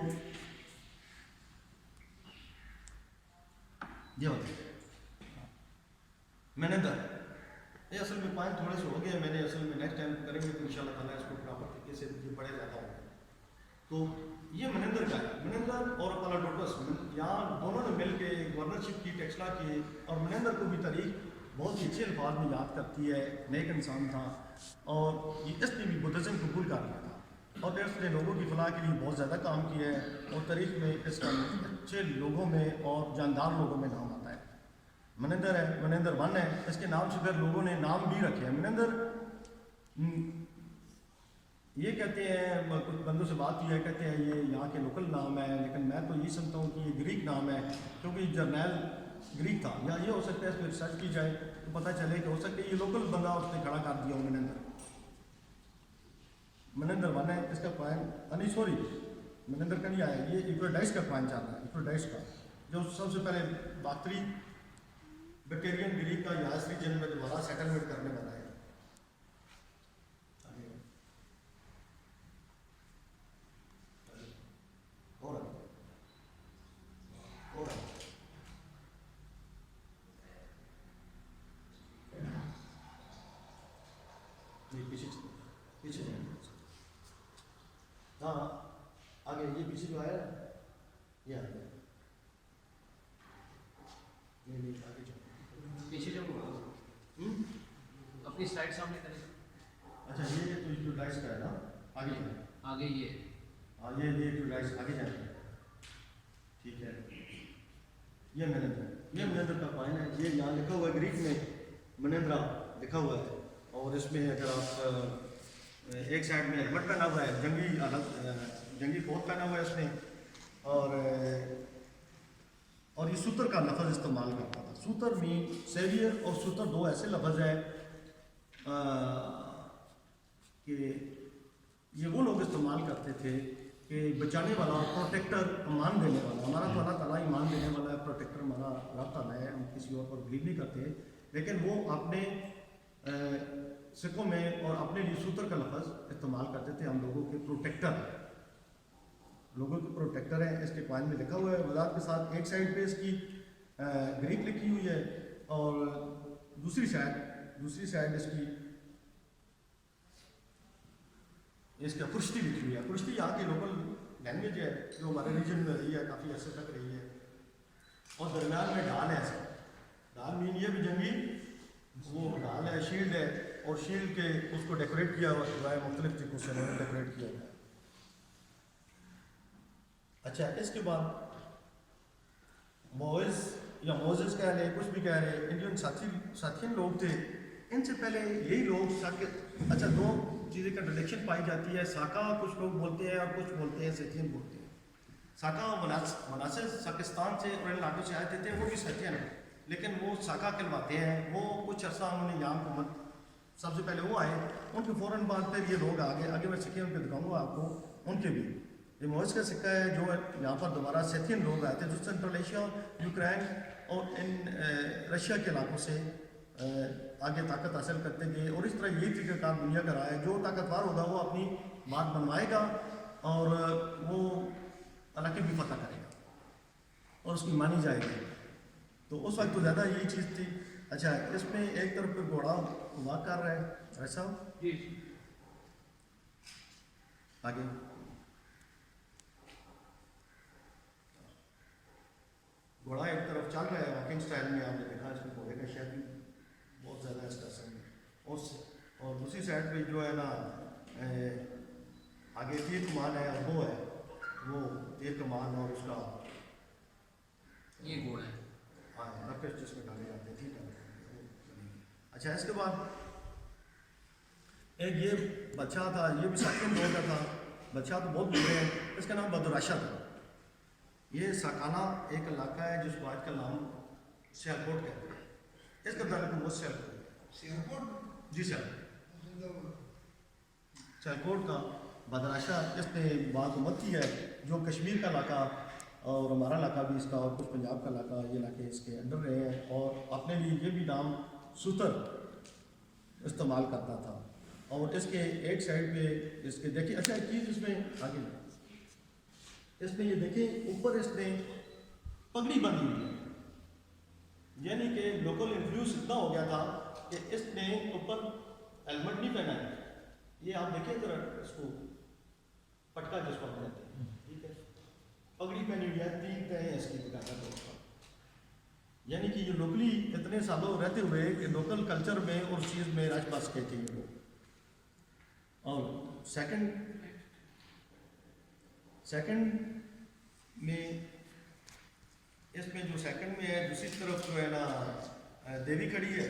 مینیندر. یہ اصل میں پوائنٹ تھوڑے سے ہو گئے، میں نے اصل میں نیکسٹ ٹائم کریں گے تو ان شاء اللہ تعالیٰ اس کو پراپر طریقے سے یہ پڑھے جاتا ہوں. تو یہ مینیندر کا ہے، مینیندر اور پالوڈوٹس یہاں دونوں نے مل کے گورنرشپ کی ٹیکسلا کی. اور مینیندر کو بھی تاریخ بہت ہی اچھے الفاظ میں یاد کرتی ہے، نیک انسان تھا اور اس نے بھی بدھزم قبول کر لیا تھا اور اس نے لوگوں کی فلاح کے لیے بہت زیادہ کام کیا ہے. اور تاریخ میں اس کا اچھے لوگوں میں اور جاندار لوگوں میں نام آتا ہے. مینیندر ہے، مینیندر 1 ہے. اس کے نام سے پھر لوگوں نے نام بھی رکھے ہیں. مینیندر یہ کہتے ہیں، کچھ بندوں سے بات کی ہے، کہتے ہیں یہ یہاں کے لوکل نام ہے، لیکن میں تو یہ سمجھتا ہوں کہ یہ گریک نام ہے کیونکہ جرنیل گریک تھا. یا یہ ہو سکتا ہے اس پہ ریسرچ کی جائے تو پتہ چلے کہ ہو سکتا ہے یہ لوکل بندہ اس نے کھڑا کر دیا ہو. مینیندر 1 ہے. اس کا پوائنٹ سوری مینیندر کا نہیں آیا، یہ ایکوریڈائس کا پوائنٹ چل رہا ہے. ایکوریڈائس کا جو سب سے پہلے باختری بیکٹیرین گریک کا یاس ریجن میں دوبارہ سیٹلمنٹ کرنے والا ہے. پیچھے ہاں آگے یہ پیچھے جو آیا یہ آگے پیچھے جو اپنی سلائڈ سامنے کریں. اچھا یہ تو ایکوریڈائس کا ہے نا، آگے آگے یہ ہاں یہ ایکوریڈائس آگے جائیں گے. ٹھیک ہے، یہ مینیندر کا پوائنٹ ہے. یہ یہاں لکھا ہوا ہے گریک میں مینیندرا لکھا ہوا ہے اور اس میں اگر آپ ایک سائڈ میں ہیلمٹ پہنا ہوا ہے، جنگی فوج پہنا ہوا ہے اس نے اور یہ سوتر کا لفظ استعمال کرتا تھا. سوتر میں سیویئر اور سوتر دو ایسے لفظ ہیں کہ یہ وہ لوگ استعمال کرتے تھے کہ بچانے والا، پروٹیکٹر، امان دینے والا. ہمارا تو اللہ تعالیٰ ایمان دینے والا ہے، پروٹیکٹر ہمارا رب تعالیٰ ہے، ہم کسی اور پر بلیو نہیں کرتے. لیکن وہ اپنے سکھوں میں اور اپنے لیے سوتر کا لفظ استعمال کرتے تھے. ہم لوگوں کے پروٹیکٹر ہیں، لوگوں کے پروٹیکٹر ہیں. اس کے پوائنٹ میں لکھا ہوا ہے وضاحت کے ساتھ. ایک سائڈ پہ اس کی گریک لکھی ہوئی ہے اور دوسری سائڈ اس کا پرشتی لکھی ہوئی ہے. پرشتی یہاں کی لوکل لینگویج ہے جو ہمارے ریجن میں رہی ہے، کافی عرصے تک رہی ہے. اور درمیان میں ڈھال ہے. ایسا ڈھال مین یہ بھی جنگی وہ ڈھال ہے، شیلڈ ہے اور شیلڈ کے اس کو ڈیکوریٹ کیا ہوا ہے، مختلف طریقوں سے انہوں نے ڈیکوریٹ کیا ہے. اچھا اس کے بعد موزز کہہ رہے، کچھ بھی کہہ رہے، ان جو ساتھین لوگ تھے ان سے پہلے یہی لوگ اچھا دو چیزیں کنٹرڈکشن پائی جاتی ہے. ساکا کچھ لوگ بولتے ہیں اور کچھ بولتے ہیں ساتھین بولتے ہیں. ساکا مناسب ساکستان سے اور ان علاقوں سے آئے تھے، وہ بھی ساتھین ہیں لیکن وہ ساکا کہلواتے ہیں. وہ کچھ عرصہ انہوں نے یہاں حکومت، سب سے پہلے وہ آئے، ان کے فوراً بعد پھر یہ لوگ آگے میں سکے ان کے دکھاؤں گا آپ کو. ان کے بھی یہ موز کا سکہ ہے جو یہاں پر دوبارہ سیتھین لوگ آئے تھے جو سینٹرل ایشیا، یوکرین اور ان رشیا کے علاقوں سے آگے طاقت حاصل کرتے گئے. اور اس طرح یہی طریقہ کار دنیا کا رہا ہے. جو طاقتور ہوگا وہ اپنی بات بنوائے گا اور وہ علاقے بھی فتح کرے گا اور اس کی مانی جائے گی. تو اس وقت تو زیادہ یہی چیز تھی. اچھا اس میں ایک طرف پہ گھوڑا واک کر رہا ہے ایسا آگے گھوڑا ایک طرف چل رہا ہے واکنگ سٹائل میں. آپ نے دیکھا اس میں گھوڑے کا شاید بھی بہت زیادہ اس کا اثر ہے. اور دوسری سائڈ پہ جو ہے نا آگے تیر کمان ہے اور وہ ہے وہ تیر کمان اور اس کا یہ گوڑ ہے. ہاں نقش جس میں ڈالے جاتے ہیں. ٹھیک ہے. اچھا اس کے بعد ایک یہ بادشاہ تھا, یہ بھی ساکنہ دور کا تھا. بادشاہ تو بہت بڑے ہیں. اس کا نام بدراشا تھا. یہ ساکانہ ایک علاقہ ہے جس کو آج کا نام سیالکوٹ کہتے ہیں. اس کا دارالحکومت سیالکوٹ. جی سیالکوٹ کا بدراشا اس نے بحکومت کی ہے, جو کشمیر کا علاقہ اور ہمارا علاقہ بھی اس کا اور کچھ پنجاب کا علاقہ, یہ علاقے اس کے اندر رہے ہیں. اور اپنے لیے یہ بھی نام ستر استعمال کرتا تھا. اور اس کے ایک سائڈ پہ اس کے دیکھیں, اچھا ایک چیز اس میں آگے اس میں یہ دیکھیں اوپر اس نے پگڑی باندھی ہوئی ہے, یعنی کہ لوکل انفلوئنس اتنا ہو گیا تھا کہ اس نے اوپر ہیلمٹ نہیں پہنا ہے. یہ آپ دیکھیں ذرا اس کو, پٹکا جس کو ہم کہتے ہیں, ٹھیک ہے, پگڑی پہنی ہوئی ہے, 3 تہیں اس کی بتانا طور پر. یعنی کہ یہ لوکلی اتنے سالوں رہتے ہوئے کہ لوکل کلچر میں اور چیز میں راج پاس کے تھے لوگ. اور سیکنڈ میں اس میں جو سیکنڈ میں ہے دوسری طرف جو ہے نا دیوی کھڑی ہے,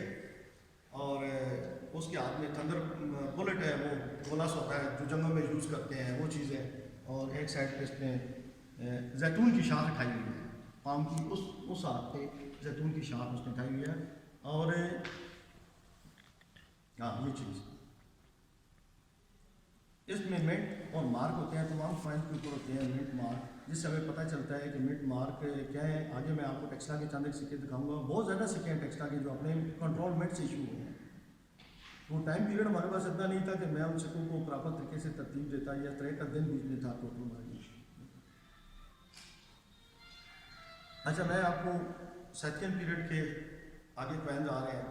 اور اس کے ہاتھ میں تھنڈر بلٹ ہے, وہ گولا سا ہوتا ہے جو جنگوں میں یوز کرتے ہیں, وہ چیز ہے. اور ایک سائڈ پہ اس نے زیتون کی شاخ اٹھائی ہوئی ہے, پام کی اس ہاتھ پہ زیتون کی شاخ اس نے اٹھائی ہوئی ہے. اور ہاں یہ چیز اس میں منٹ اور مارک ہوتے ہیں, تمام پوائنٹ کے اوپر ہوتے ہیں منٹ مارک, جس سے ہمیں پتہ چلتا ہے کہ منٹ مارک کیا ہے. آگے میں آپ کو ٹیکسلا کے چند ایک سکے دکھاؤں گا, بہت زیادہ سکے ہیں ٹیکسلا کے جو اپنے کنٹرول منٹ سے ایشو ہوئے ہیں. وہ ٹائم پیریڈ ہمارے پاس اتنا نہیں تھا کہ میں ان سکوں کو پراپر طریقے سے ترتیب دیتا, یا طرح کا دن بیچ میں تھا ٹوٹل مارک. اچھا میں آپ کو سیکنڈ پیریڈ کے آگے کوائنز آ رہے ہیں.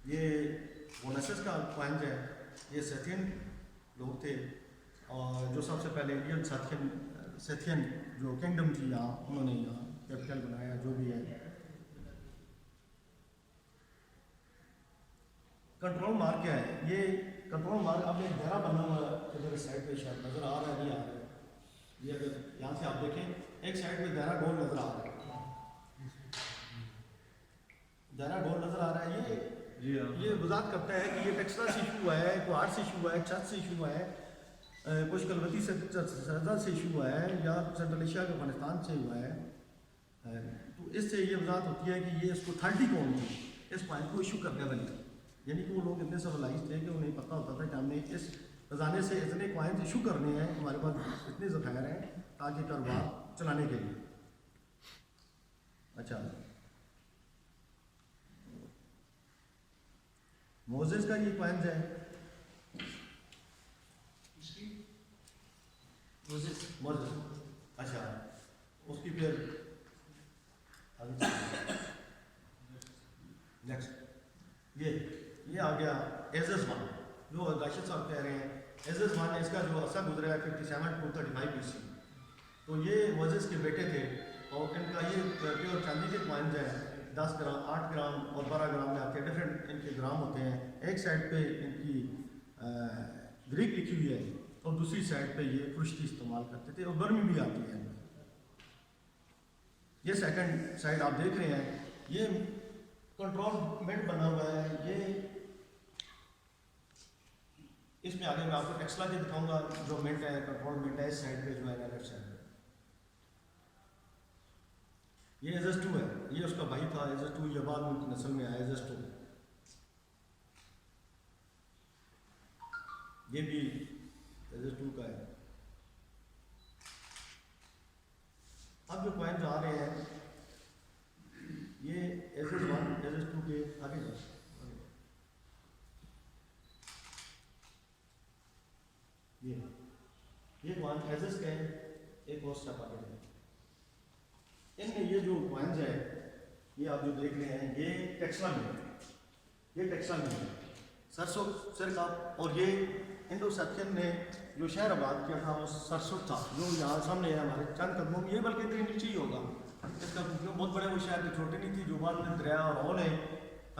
یہ ونسس کا کوائنز ہے. یہ سیتھین لوگ تھے, اور جو سب سے پہلے انڈین سیتھین جو کنگڈم تھی یہاں, انہوں نے یہاں کیپٹل بنایا جو بھی ہے. کنٹرول مارک کیا ہے؟ یہ کنٹرول مارک اب ایک دائرہ بنا ہوا ہے, ادھر سائڈ پہ شاید نظر آ رہا ہے, نہیں آ رہا ہے. یہ اگر یہاں سے آپ دیکھیں ایک سائڈ پہ دائرہ گول نظر آ رہا ہے, دائرہ گول نظر آ رہا ہے. یہ وضاحت کرتا ہے کہ یہ ٹیکسلا سے ایشو ہوا ہے, کوہاٹ سے ایشو ہوا ہے, چھت سے ایشو ہوا ہے, کچھ کلوتی سے سرزا سے ایشو ہوا ہے, یا سنٹرل ایشیا کے افغانستان سے ہوا ہے. تو اس سے یہ وضاحت ہوتی ہے کہ یہ اس کو تھرٹی کون تھی اس پوائنٹ کو ایشو کرنے والی تھی. یعنی کہ وہ لوگ اتنے سوالائز تھے کہ انہیں پتہ ہوتا تھا کہ ہم نے اس خزانے سے اتنے کوائنز ایشو کرنے ہیں, ہمارے پاس اتنے ذخائر ہیں تاکہ کاروبار چلانے کے لیے. اچھا موزز کا یہ کوائنز ہے. موزز اچھا اس کی پھر نیکسٹ یہ آ گیا ایزز ون, جو راشد صاحب کہہ رہے ہیں. ایزز ون اس کا جو عرصہ گزرا ہے 57 to 35 BC. تو یہ موزز کے بیٹے تھے, اور ان کا یہ پیور چاندی کے کوائنز ہیں. 10 گرام, 8 گرام اور 12 گرام میں آتے ہیں, ڈفرینٹ ان کے گرام ہوتے ہیں. ایک سائڈ پہ ان کی گریک لکھی ہوئی ہے, اور دوسری سائڈ پہ یہ خشکی استعمال کرتے تھے, اور برمی بھی آتی ہے. یہ سیکنڈ سائڈ آپ دیکھ رہے ہیں, یہ کنٹرول منٹ بنا ہوا ہے. یہ اس میں آگے میں آپ کو ٹیکسلا کے دکھاؤں گا جو منٹ ہے, کنٹرول منٹ ہے اس سائڈ پہ جو ہے لیفٹ سائڈ پہ. یہ ایزس 2 ہے, یہ اس کا بھائی تھا ایزس 2, یہ بعد ان کی نسل میں آیا ایزس 2. یہ بھی ایزس 2 کا ہے. اب جو کوائنز آ رہے ہیں یہ ایزس 1 ایزس 2 کے آگے جا. یہ کوائن ایزس کا ہے, ایک اور سٹیپ آگے جائیں. ان میں یہ جو کوائنز ہے یہ آپ جو دیکھ رہے ہیں یہ ٹیکسلا میں ہے, یہ ٹیکسلا میں ہے سرسو سرکا. اور یہ انڈو سیتھین نے جو شہر آباد کیا تھا وہ سرسو تھا, جو یہاں سامنے ہے ہمارے چند قدموں میں. یہ بلکہ اتنی نیچے ہی ہوگا, اس کا بہت بڑے وہ شہر کے چھوٹے نہیں تھی, جو بعد میں دریا اور اول ہے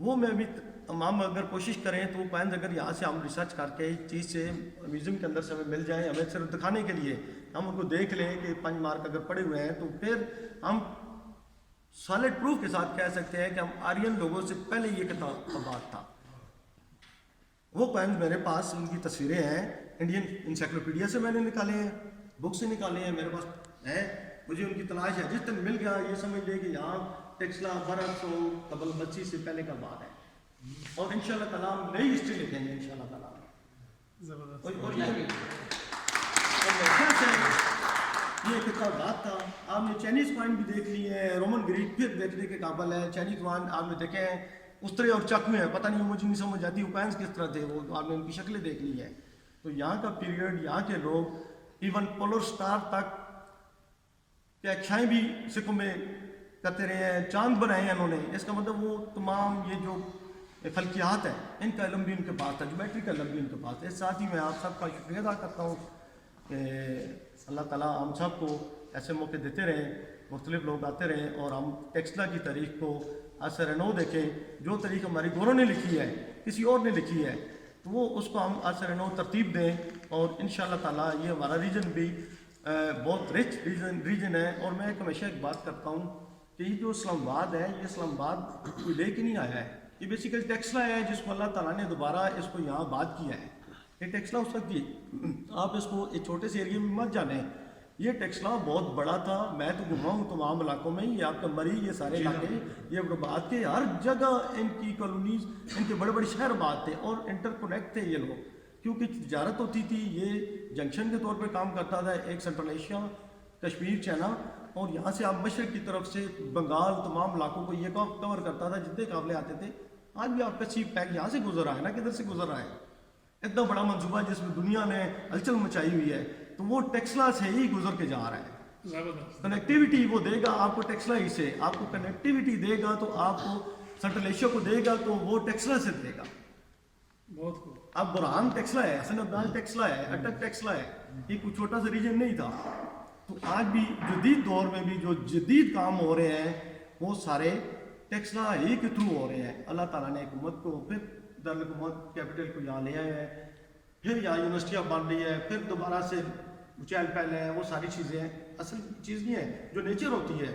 وہ میں بھی تمام اگر کوشش کریں تو کوائنز اگر یہاں سے ہم ریسرچ کر کے اس چیز سے میوزیم کے اندر سے ہمیں مل جائیں، ہمیں صرف دکھانے کے لیے ہم ان کو دیکھ لیں کہ 5 مارک اگر پڑے ہوئے ہیں، تو پھر ہم سالڈ پروف کے ساتھ کہہ سکتے ہیں کہ ہم آرین لوگوں سے پہلے یہ کتاب بات تھا۔ وہ کوائنز میرے پاس ان کی تصویریں ہیں، انڈین انسائکلوپیڈیا سے میں نے نکالے ہیں، بک سے نکالے ہیں، میرے پاس ہے، مجھے ان کی تلاش ہے۔ جس دن مل گیا یہ سمجھ لے کہ یہاں ٹیکسلا 1200 قبل مسیح سے پہلے کا بات ہے، اور انشاءاللہ تعالیٰ ہم نئی ہسٹری لکھیں گے انشاءاللہ تعالیٰ۔ اور یہ کتاب بات تھا۔ آپ نے چائنیز کوائن بھی دیکھ لی ہے، رومن گریک پھر دیکھنے کے قابل ہے۔ چائنیز کوائن آپ نے دیکھے ہیں، استرے اور چاقو ہیں، پتہ نہیں مجھے نہیں سمجھ آتی وہ کوائنس کس طرح تھے، وہ آپ نے ان کی شکلیں دیکھ لی ہیں۔ تو یہاں کا پیریڈ، یہاں کے لوگ ایون پولر سٹار تک کہ اچھائیں بھی سکوں میں کرتے رہے ہیں، چاند بنائے ہیں انہوں نے، اس کا مطلب وہ تمام یہ جو فلکیات ہیں ان کا علم بھی ان کے پاس تھا، جیومیٹری کا علم بھی ان کے پاس ہے۔ ساتھ ہی میں آپ سب کا شکریہ ادا کرتا ہوں کہ اللہ تعالیٰ ہم سب کو ایسے موقع دیتے رہیں، مختلف لوگ آتے رہیں اور ہم ٹیکسلا کی تاریخ کو اثر نو دیکھیں۔ جو تاریخ ہماری گوروں نے لکھی ہے، کسی اور نے لکھی ہے، تو وہ اس کو ہم اثر نو ترتیب دیں، اور انشاءاللہ تعالیٰ یہ ہمارا ریجن بھی بہت رچ ریجن ہے۔ اور میں ہمیشہ ایک بات کرتا ہوں کہ یہ جو اسلام آباد ہے، یہ اسلام آباد کوئی لے کے نہیں آیا ہے، یہ بیسیکل ٹیکسلا ہے جس کو اللہ تعالیٰ نے دوبارہ اس کو یہاں آباد کیا ہے۔ یہ ٹیکسلا اس وقت بھی آپ اس کو ایک چھوٹے سے ایریے میں مت جانیں، یہ ٹیکسلا بہت بڑا تھا۔ میں تو گھوما ہوں تمام علاقوں میں، یہ آپ کا مری، یہ سارے علاقے، یہ ابروباد کے ہر جگہ ان کی کالونیز، ان کے بڑے بڑے شہر آباد تھے اور انٹر کنیکٹ تھے یہ لوگ، کیونکہ تجارت ہوتی تھی۔ یہ جنکشن کے طور پہ کام کرتا تھا، ایک سنٹرل ایشیا، کشمیر، چائنا، اور یہاں سے آپ مشرق کی طرف سے بنگال، تمام علاقوں کو یہ کور کرتا تھا، جتنے قافلے آتے تھے۔ آج بھی آپ کا چیپ پیک یہاں سے گزر رہا ہے نا، کدھر سے گزر رہا ہے؟ اتنا بڑا منصوبہ جس میں دنیا نے ہلچل مچائی ہوئی ہے، تو وہ ٹیکسلا سے ہی گزر کے جا رہا ہے۔ کنیکٹیوٹی وہ دے گا آپ کو ٹیکسلا ہی سے، آپ کو کنیکٹیوٹی دے گا تو آپ کو سنٹرل ایشیا کو دے گا تو وہ ٹیکسلا سے دے گا۔ اب برہان ٹیکسلا ہے، حسن عبدال ٹیکسلا ہے، اٹک ٹیکسلا ہے، یہ کوئی چھوٹا سا ریجن نہیں تھا۔ تو آج بھی جدید دور میں بھی جو جدید کام ہو رہے ہیں وہ سارے ٹیکسلا ہی کے تھرو ہو رہے ہیں۔ اللہ تعالیٰ نے حکومت کو پھر دارالحکومت کیپٹل کو یہاں لے آئے ہیں، پھر یہاں یونیورسٹیاں بن رہی ہے، پھر دوبارہ سے چہل پہل ہے، وہ ساری چیزیں ہیں۔ اصل چیز نہیں ہے، جو نیچر ہوتی ہے،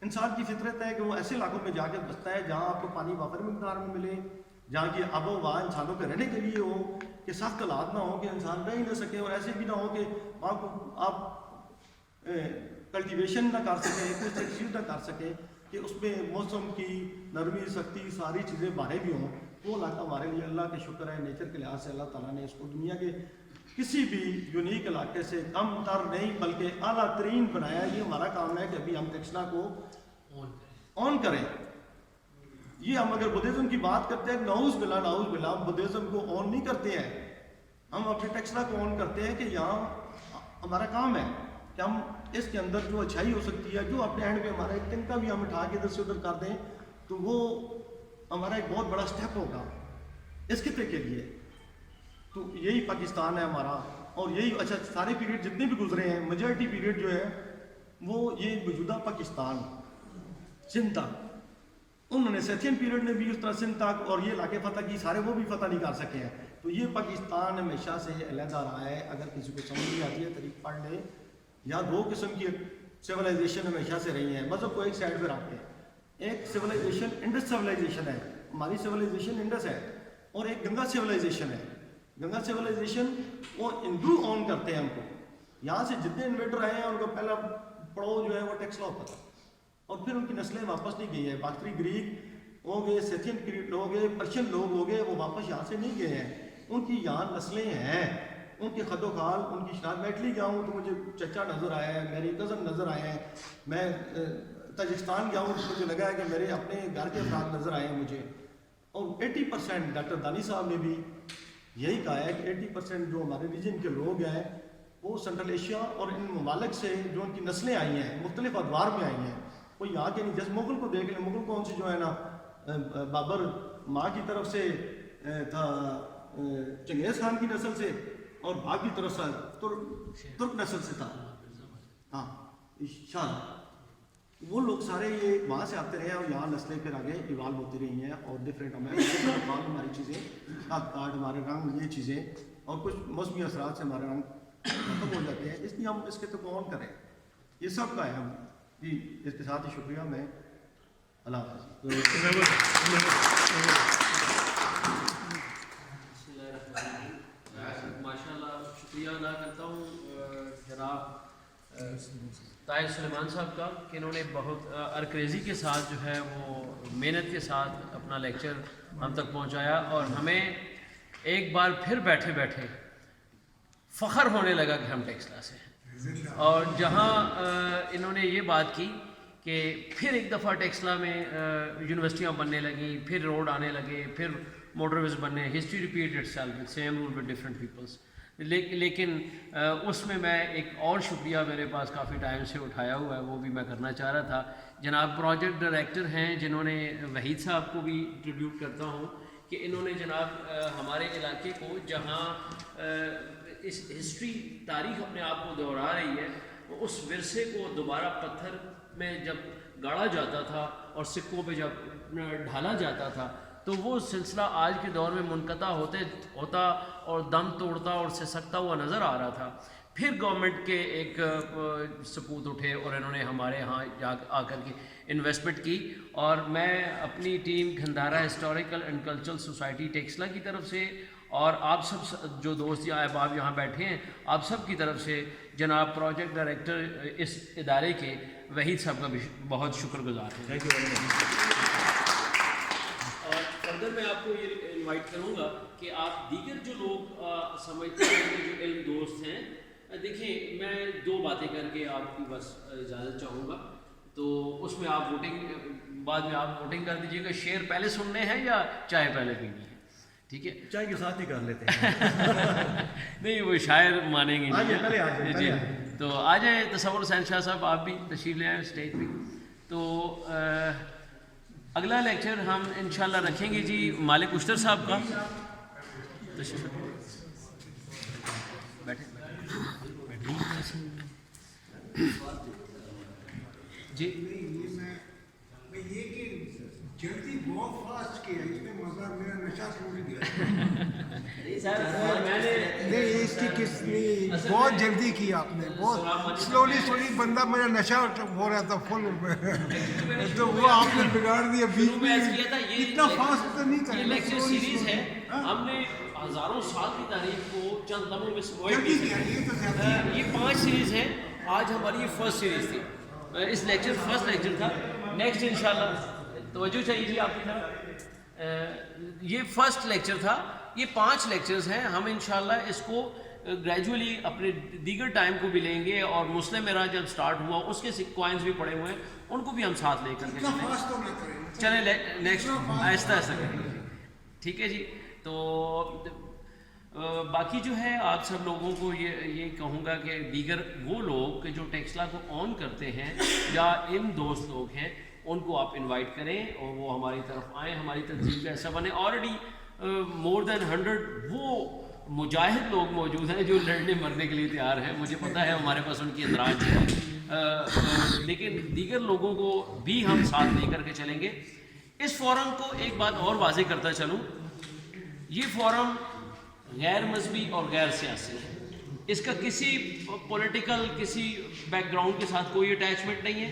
انسان کی فطرت ہے کہ وہ ایسے علاقوں میں جا کے بستا ہے جہاں آپ کو پانی وافر مقدار میں ملے، جہاں کی آب و ہوا انسانوں کے رہنے کے لیے ہو، کہ سخت حالات نہ ہو کہ انسان رہ ہی نہ سکے، اور ایسے بھی نہ ہو کہ آپ کلٹیویشن نہ کر سکیں، کوئی سیکسیز نہ کر سکیں، کہ اس میں موسم کی نرمی، سختی، ساری چیزیں باہر بھی ہوں۔ وہ علاقہ ہمارے لیے اللہ کا شکر ہے، نیچر کے لحاظ سے اللہ تعالیٰ نے اس کو دنیا کے کسی بھی یونیک علاقے سے کم تر نہیں بلکہ اعلیٰ ترین بنایا۔ یہ ہمارا کام ہے کہ ابھی ہم ٹیکسلا کو آن کریں۔ یہ ہم اگر بدھزم کی بات کرتے ہیں، نعوذ باللہ ہم بدھزم کو آن نہیں کرتے ہیں، ہم اپنے ٹیکسلا کو آن کرتے ہیں کہ یہاں ہمارا کام ہے کہ ہم اس کے اندر جو اچھائی ہو سکتی ہے، جو اپنے اینڈ پہ ہمارا ایک تنکا بھی ہم اٹھا کے ادھر سے ادھر کر دیں، تو وہ ہمارا ایک بہت بڑا سٹیپ ہوگا اس خطے کے لیے۔ تو یہی پاکستان ہے ہمارا، اور یہی اچھا سارے پیریڈ جتنے بھی گزرے ہیں، میجورٹی پیریڈ جو ہے وہ یہ موجودہ پاکستان سندھ تک، انہوں نے سیتھین پیریڈ میں بھی اس طرح سندھ تک اور یہ علاقے فتح کی، سارے وہ بھی فتح نہیں کر سکے ہیں۔ تو یہ پاکستان ہمیشہ سے علیحدہ رہا ہے۔ اگر کسی کو سمجھ نہیں آتی ہے تاریخ پڑھ لے، یا دو قسم کی سویلائزیشن ہمیشہ سے رہی ہیں، مذہب کو ایک سائڈ پہ رکھ کے۔ ایک سویلائزیشن انڈس سویلائزیشن ہے، ہماری سویلائزیشن انڈس ہے، اور ایک گنگا سویلائزیشن ہے۔ گنگا سویلائزیشن وہ ہندو آن کرتے ہیں ہم کو، یہاں سے جتنے انویٹر آئے ہیں ان کا پہلا پڑاؤ جو ہے وہ ٹیکسلا ہوتا تھا، اور پھر ان کی نسلیں واپس نہیں گئی ہیں۔ باختری گریک ہو گئے، سیتھین پیریڈ ہو گئے، پرشین لوگ ہو گئے، وہ واپس یہاں سے نہیں گئے ہیں، ان کی یہاں نسلیں ہیں، ان کے خد و خال، ان کی شناخت۔ میں اٹلی گیا ہوں تو مجھے چچا نظر آیا ہے، میری کزن نظر آئے ہیں، میں تاجکستان گیا ہوں تو مجھے لگا ہے کہ میرے اپنے گھر کے افراد نظر آئے ہیں مجھے۔ اور 80% ڈاکٹر دانی صاحب نے بھی یہی کہا ہے کہ 80% جو ہمارے ریجن کے لوگ ہیں وہ سنٹرل ایشیا اور ان ممالک سے جو ان کی نسلیں آئی ہیں، مختلف ادوار میں آئی ہیں، وہ یہاں کے نہیں۔ جیسے مغل کو دیکھ لیں، مغل کون سے جو ہے نا، بابر ماں کی طرف سے تھا، چنگیز خان کی نسل سے، اور باپ کی طرف سے ترک نسل سے تھا، ہاں شاہ۔ وہ لوگ سارے یہ وہاں سے آتے رہے ہیں اور یہاں نسلیں پھر آگے ایوالو ہوتی رہی ہیں اور ڈفرینٹ ہماری چیزیں خط کاٹ ہمارے رنگ یہ چیزیں اور کچھ موسمی اثرات سے ہمارے رنگ ختم ہو جاتے ہیں، اس لیے ہم اس کے تو کون کریں، یہ سب کا ہے ہم جی اس کے ساتھ ہی شکریہ میں اللہ حافظ. ماشاء اللہ شکریہ ادا کرتا ہوں جناب طاہر سلیمان صاحب کا کہ انہوں نے بہت ارکریزی کے ساتھ جو ہے وہ محنت کے ساتھ اپنا لیکچر ہم تک پہنچایا اور ہمیں ایک بار پھر بیٹھے بیٹھے فخر ہونے لگا کہ ہم ٹیکسلا سے ہیں. اور جہاں انہوں نے یہ بات کی کہ پھر ایک دفعہ ٹیکسلا میں یونیورسٹیاں بننے لگیں، پھر روڈ آنے لگے، پھر موٹر ویز بننے، history repeat itself same role with different peoples. لیکن اس میں ایک اور شکریہ میرے پاس کافی ٹائم سے اٹھایا ہوا ہے، وہ بھی میں کرنا چاہ رہا تھا. جناب پروجیکٹ ڈائریکٹر ہیں جنہوں نے وحید صاحب کو بھی ٹریبیوٹ کرتا ہوں کہ انہوں نے جناب ہمارے علاقے کو جہاں اس ہسٹری تاریخ اپنے آپ کو دہرا رہی ہے، اس ورثے کو دوبارہ پتھر میں جب گاڑا جاتا تھا اور سکوں پہ جب ڈھالا جاتا تھا تو وہ سلسلہ آج کے دور میں منقطع ہوتا اور دم توڑتا اور سسکتا ہوا نظر آ رہا تھا. پھر گورنمنٹ کے ایک سپوت اٹھے اور انہوں نے ہمارے ہاں آ کر کے انویسٹمنٹ کی اور میں اپنی team Gandhara historical and cultural society Taxila کی طرف سے اور آپ سب جو دوست یا احباب یہاں بیٹھے ہیں آپ سب کی طرف سے جناب پروجیکٹ ڈائریکٹر اس ادارے کے وحید صاحب کا بھی بہت شکر گزار ہوں. Thank you very much. اور فردر میں آپ کو یہ انوائٹ کروں گا کہ آپ دیگر جو لوگ سمجھتے ہیں کہ جو علم دوست ہیں، دیکھیں میں 2 باتیں کر کے آپ کی بس اجازت چاہوں گا، تو اس میں آپ ووٹنگ بعد میں آپ ووٹنگ کر دیجیے گا. شعر پہلے سننے ہیں یا چائے پہلے پینی ہے؟ ٹھیک ہے، چائے کے ساتھ ہی کر لیتے ہیں. نہیں وہ شاعر مانیں گے نہیں. جی تو آ جائیں تصور حسین شاہ صاحب، آپ بھی تشریف لے آئیں اسٹیج پہ. تو اگلا لیکچر ہم انشاءاللہ رکھیں گے جی مالک اشتر صاحب کا. بیٹھے جی. یہ کہ جلدی بہت فاسٹ کیا اس نے مزہ میرا نشہ چھوڑ دیا. نہیں اس کی کس نے بہت جلدی کیا آپ نے، بہت سلولی بندہ میرا نشہ ہو رہا تھا فل تو وہ آپ نے بگاڑ دیا. بیچ میں اتنا فاسٹ تو نہیں یہ لیکچر سیریز ہے، ہم نے ہزاروں سال کی تاریخ کو چند لمحوں میں سموائٹ کی. یہ 5 سیریز ہے، آج ہماری یہ فرسٹ سیریز تھی. اس لیکچر فرسٹ لیکچر تھا. نیکسٹ انشاءاللہ توجہ چاہیے جی آپ کی طرف. یہ فرسٹ لیکچر تھا، یہ 5 لیکچرز ہیں. ہم انشاءاللہ اس کو گریجولی اپنے دیگر ٹائم کو بھی لیں گے اور مسلم میرا جب سٹارٹ ہوا اس کے کوائنز بھی پڑے ہوئے ہیں، ان کو بھی ہم ساتھ لے کر کے چلیں نیکسٹ آہستہ آہستہ کریں گے. ٹھیک ہے جی. تو باقی جو ہے آپ سب لوگوں کو یہ کہوں گا کہ دیگر وہ لوگ جو ٹیکسلا کو آن کرتے ہیں یا ان دوست لوگ ہیں ان کو آپ انوائٹ کریں اور وہ ہماری طرف آئیں، ہماری تنظیم کا حصہ بنے. آلریڈی مور دین 100 وہ مجاہد لوگ موجود ہیں جو لڑنے مرنے کے لیے تیار ہیں. مجھے پتہ ہے ہمارے پاس ان کی اندراج ہے، لیکن دیگر لوگوں کو بھی ہم ساتھ لے کر کے چلیں گے. اس فورم کو ایک بات اور واضح کرتا چلوں، یہ فورم غیر مذہبی اور غیر سیاسی ہے. اس کا کسی پولیٹیکل کسی بیک گراؤنڈ کے ساتھ کوئی اٹیچمنٹ نہیں ہے.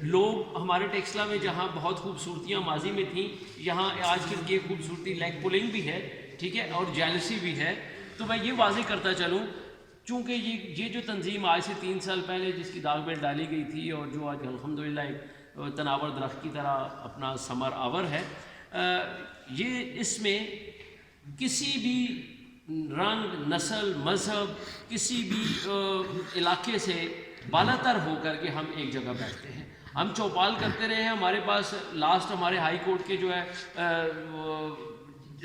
لوگ ہمارے ٹیکسلا میں جہاں بہت خوبصورتیاں ماضی میں تھیں، یہاں آج کل کی خوبصورتی لیگ پولنگ بھی ہے، ٹھیک ہے، اور جیلسی بھی ہے. تو میں یہ واضح کرتا چلوں چونکہ یہ جو تنظیم آج سے 3 سال پہلے جس کی داغ میں ڈالی گئی تھی اور جو آج الحمدللہ ایک تناور درخت کی طرح اپنا ثمر آور ہے، یہ اس میں کسی بھی رنگ، نسل، مذہب، کسی بھی علاقے سے بالا تر ہو کر کے ہم ایک جگہ بیٹھتے ہیں. ہم چوپال کرتے رہے ہیں. ہمارے پاس لاسٹ ہمارے ہائی کورٹ کے جو ہے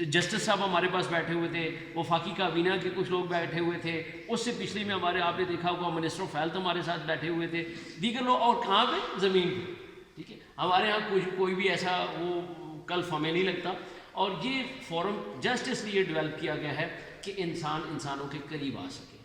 جسٹس صاحب ہمارے پاس بیٹھے ہوئے تھے، وفاقی کابینہ کے کچھ لوگ بیٹھے ہوئے تھے. اس سے پچھلی میں ہمارے آپ نے دیکھا ہوگا منسٹر آف ہیلتھ ہمارے ساتھ بیٹھے ہوئے تھے، دیگر لوگ. اور کہاں پہ؟ زمین پہ. ٹھیک ہے، ہمارے یہاں کوئی بھی ایسا وہ کلف ہمیں نہیں لگتا. اور یہ فورم جسٹ اس لیے ڈیولپ کیا گیا ہے کہ انسان انسانوں کے قریب آ سکے.